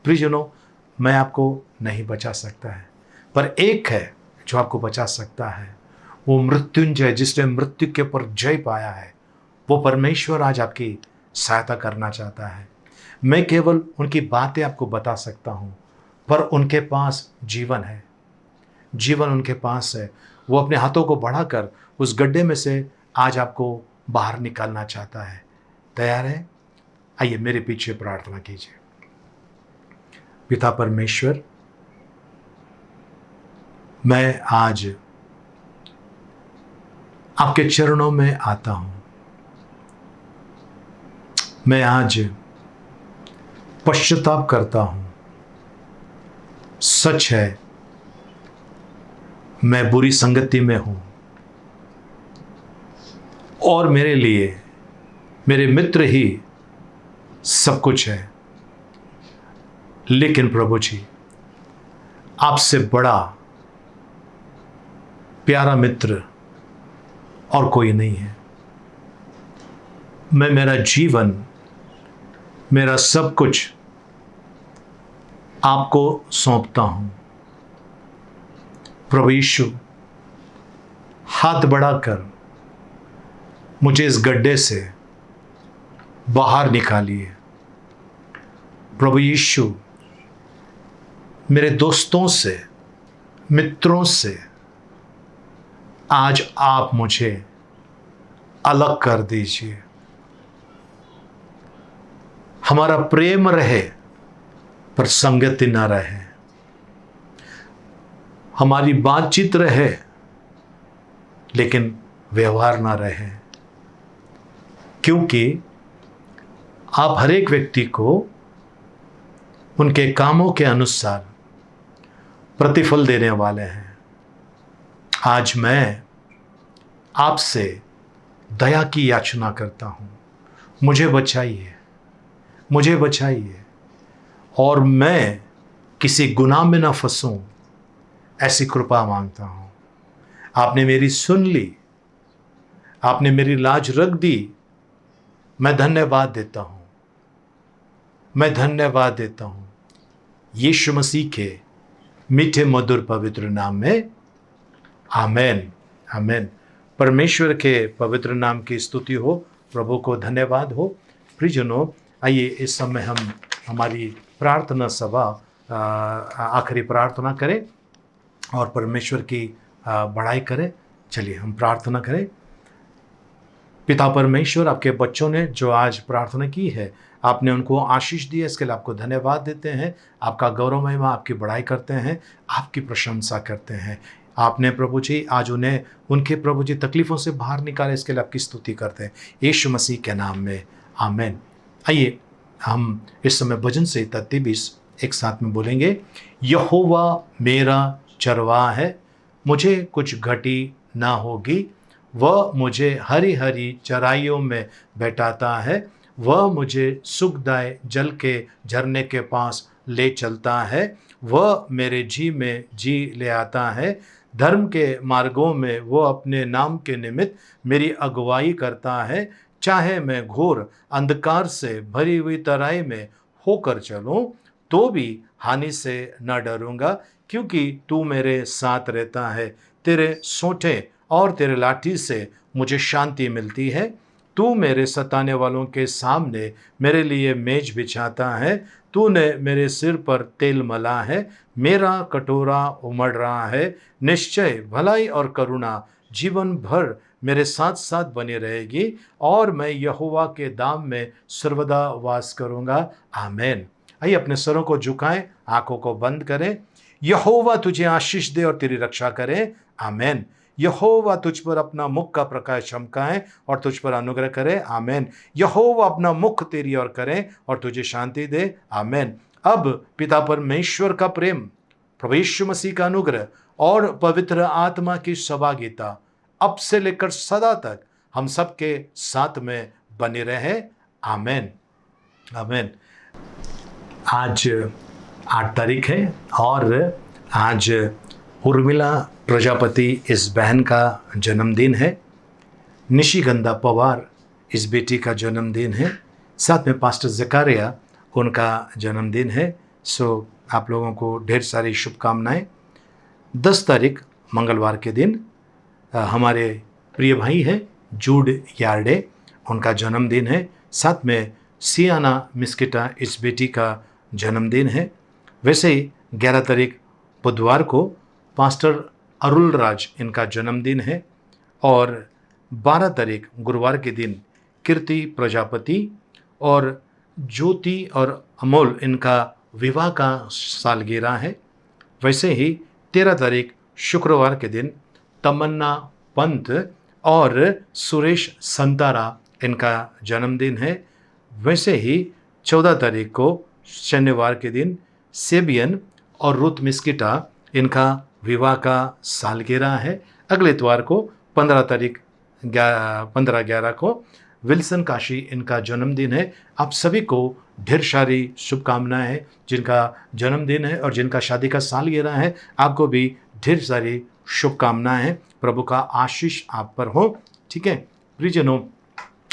प्रियजनों, मैं आपको नहीं बचा सकता है, पर एक है जो आपको बचा सकता है, वो मृत्युंजय, जिसने मृत्यु के ऊपर जय पाया है, वो परमेश्वर आज आपकी सहायता करना चाहता है। मैं केवल उनकी बातें आपको बता सकता हूँ, पर उनके पास जीवन है, जीवन उनके पास है। वो अपने हाथों को बढ़ाकर उस गड्ढे में से आज आपको बाहर निकालना चाहता है। तैयार है? आइए मेरे पीछे प्रार्थना कीजिए। पिता परमेश्वर, मैं आज आपके चरणों में आता हूँ। मैं आज पश्चाताप करता हूँ। सच है, मैं बुरी संगति में हूँ और मेरे लिए मेरे मित्र ही सब कुछ है। लेकिन प्रभु जी, आपसे बड़ा प्यारा मित्र और कोई नहीं है। मैं मेरा जीवन, मेरा सब कुछ आपको सौंपता हूं। प्रभु यीशु, हाथ बढ़ाकर मुझे इस गड्ढे से बाहर निकालिए। प्रभु यीशु, मेरे दोस्तों से, मित्रों से आज आप मुझे अलग कर दीजिए। हमारा प्रेम रहे पर संगति ना रहे, हमारी बातचीत रहे लेकिन व्यवहार ना रहे, क्योंकि आप हर एक व्यक्ति को उनके कामों के अनुसार प्रतिफल देने वाले हैं। आज मैं आपसे दया की याचना करता हूँ। मुझे बचाइए, मुझे बचाइए, और मैं किसी गुनाह में ना फंसूं, ऐसी कृपा मांगता हूँ। आपने मेरी सुन ली, आपने मेरी लाज रख दी। मैं धन्यवाद देता हूँ, मैं धन्यवाद देता हूँ यीशु मसीह के मीठे मधुर पवित्र नाम में, आमेन, आमेन। परमेश्वर के पवित्र नाम की स्तुति हो, प्रभु को धन्यवाद हो। प्रियजनों, आइए इस समय हम हमारी प्रार्थना सभा आखिरी प्रार्थना करें और परमेश्वर की बड़ाई करें। चलिए हम प्रार्थना करें। पिता परमेश्वर, आपके बच्चों ने जो आज प्रार्थना की है, आपने उनको आशीष दी है, इसके लिए आपको धन्यवाद देते हैं। आपका गौरव महिमा, आपकी बड़ाई करते हैं, आपकी प्रशंसा करते हैं। आपने प्रभु जी आज उन्हें उनके प्रभु जी तकलीफ़ों से बाहर निकाले, इसके लिए आपकी स्तुति करते हैं यीशु मसीह के नाम में, आमेन। आइए हम इस समय भजन संहिता 23 एक साथ में बोलेंगे। यहोवा मेरा चरवाहा है, मुझे कुछ घटी ना होगी। वह मुझे हरी हरी चराइयों में बैठाता है, वह मुझे सुखदायक जल के झरने के पास ले चलता है। वह मेरे जी में जी ले आता है, धर्म के मार्गों में वो अपने नाम के निमित्त मेरी अगुवाई करता है। चाहे मैं घोर अंधकार से भरी हुई तराई में होकर चलूं, तो भी हानि से न डरूंगा, क्योंकि तू मेरे साथ रहता है। तेरे सोंठे और तेरे लाठी से मुझे शांति मिलती है। तू मेरे सताने वालों के सामने मेरे लिए मेज बिछाता है। तूने मेरे सिर पर तेल मला है, मेरा कटोरा उमड़ रहा है। निश्चय भलाई और करुणा जीवन भर मेरे साथ साथ बनी रहेगी और मैं यहोवा के धाम में सर्वदा वास करूंगा। आमीन। आइए अपने सरों को झुकाएं, आंखों को बंद करें। यहोवा तुझे आशीष दे और तेरी रक्षा करे। आमीन। यहोवा तुझ पर अपना मुख का प्रकाश चमकाए और तुझ पर अनुग्रह करे। आमीन। यहोवा अपना मुख तेरी ओर करे और तुझे शांति दे। आमीन। अब पिता परमेश्वर का प्रेम, प्रभु यीशु मसीह का अनुग्रह और पवित्र आत्मा की सहभागिता अब से लेकर सदा तक हम सबके साथ में बने रहे। आमीन। आमीन। आज 8 तारीख है और आज उर्मिला प्रजापति इस बहन का जन्मदिन है। निशिगंधा पवार इस बेटी का जन्मदिन है। साथ में पास्टर जकारिया उनका जन्मदिन है। सो आप लोगों को ढेर सारी शुभकामनाएं। 10 तारीख मंगलवार के दिन हमारे प्रिय भाई हैं जूड यार्डे, उनका जन्मदिन है। साथ में सियाना मिस्किटा इस बेटी का जन्मदिन है। वैसे ही 11 तारीख बुधवार को पास्टर अरुल राज इनका जन्मदिन है और 12 तारीख गुरुवार के दिन कीर्ति प्रजापति और ज्योति और अमोल इनका विवाह का सालगिरह है। वैसे ही 13 तारीख शुक्रवार के दिन तमन्ना पंत और सुरेश संतारा इनका जन्मदिन है। वैसे ही 14 तारीख को शनिवार के दिन सेबियन और रुथ मिस्किटा इनका विवाह का सालगिरह है। अगले इतवार को 15/11 को विल्सन काशी इनका जन्मदिन है। आप सभी को ढेर सारी शुभकामनाएं हैं। जिनका जन्मदिन है और जिनका शादी का सालगिरह है, आपको भी ढेर सारी शुभकामनाएं हैं। प्रभु का आशीष आप पर हो। ठीक है प्रियजनों,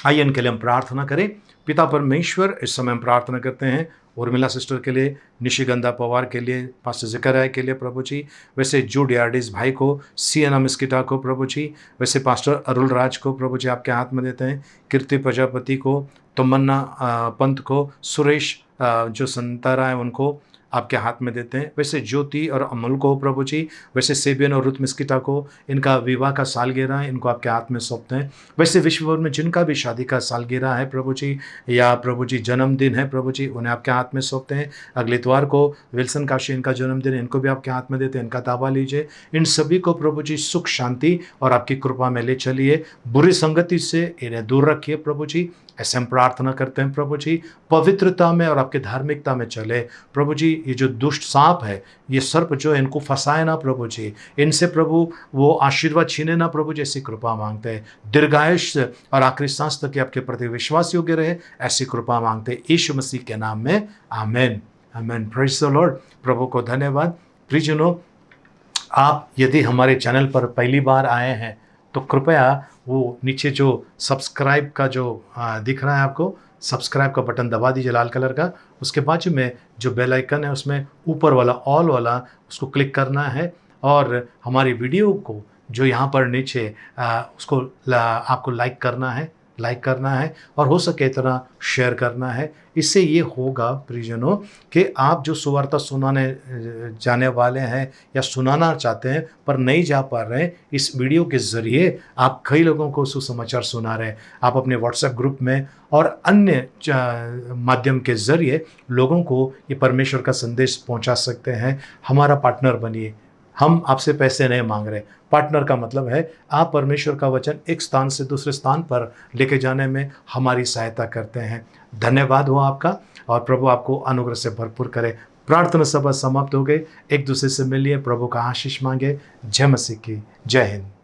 आइए इनके लिए हम प्रार्थना करें। पिता परमेश्वर, इस समय हम प्रार्थना करते हैं उर्मिला सिस्टर के लिए, निशिगंधा पवार के लिए, पास्टर ज़करिया के लिए प्रभु जी, वैसे जूड यार्डिस भाई को, सियाना मिस्किटा को प्रभु जी, वैसे पास्टर अरुल राज को प्रभु जी आपके हाथ में देते हैं, कीर्ति प्रजापति को, तमन्ना पंत को, सुरेश जो संतारा है उनको आपके हाथ में देते हैं। वैसे ज्योति और अमल को प्रभु जी, वैसे सेबियन और रुथ मिस्किटा को इनका विवाह का सालगिरह है, इनको आपके हाथ में सौंपते हैं। वैसे विश्व भर में जिनका भी शादी का सालगिरह है प्रभु जी या प्रभु जी जन्मदिन है प्रभु जी, उन्हें आपके हाथ में सौंपते हैं। अगले इतवार को विल्सन काशी इनका जन्मदिन है, इनको भी आपके हाथ में देते हैं, इनका दावा लीजिए। इन सभी को प्रभु जी सुख शांति और आपकी कृपा में ले चलिए। बुरी संगति से इन्हें दूर रखिए प्रभु जी, ऐसे हम प्रार्थना करते हैं प्रभु जी। पवित्रता में और आपके धार्मिकता में चले प्रभु जी। ये जो दुष्ट सांप है, ये सर्प जो है, इनको फंसाए ना प्रभु जी, इनसे प्रभु वो आशीर्वाद छीने ना प्रभु जी, ऐसी कृपा मांगते हैं। दीर्घायुष और आखिरी सांस तक आपके प्रति विश्वास योग्य रहे, ऐसी कृपा मांगते हैं यीशु मसीह के नाम में। Amen. Amen. Praise the lord. प्रभु को धन्यवाद। प्रियजनों, आप यदि हमारे चैनल पर पहली बार आए हैं तो कृपया वो नीचे जो सब्सक्राइब का जो दिख रहा है आपको, सब्सक्राइब का बटन दबा दीजिए लाल कलर का। उसके बाजू में जो बेल आइकन है उसमें ऊपर वाला ऑल वाला, उसको क्लिक करना है और हमारी वीडियो को जो यहाँ पर नीचे उसको आपको लाइक करना है और हो सके इतना शेयर करना है। इससे ये होगा प्रियजनों कि आप जो सुवार्ता सुनाने जाने वाले हैं या सुनाना चाहते हैं पर नहीं जा पा रहे हैं, इस वीडियो के ज़रिए आप कई लोगों को सुसमाचार सुना रहे हैं। आप अपने व्हाट्सएप ग्रुप में और अन्य माध्यम के ज़रिए लोगों को ये परमेश्वर का संदेश पहुंचा सकते हैं। हमारा पार्टनर बनिए। हम आपसे पैसे नहीं मांग रहे। पार्टनर का मतलब है आप परमेश्वर का वचन एक स्थान से दूसरे स्थान पर लेके जाने में हमारी सहायता करते हैं। धन्यवाद हो आपका और प्रभु आपको अनुग्रह से भरपूर करे। प्रार्थना सभा समाप्त हो गई। एक दूसरे से मिलिए, प्रभु का आशीष मांगे। जय मसीह की। जय हिंद।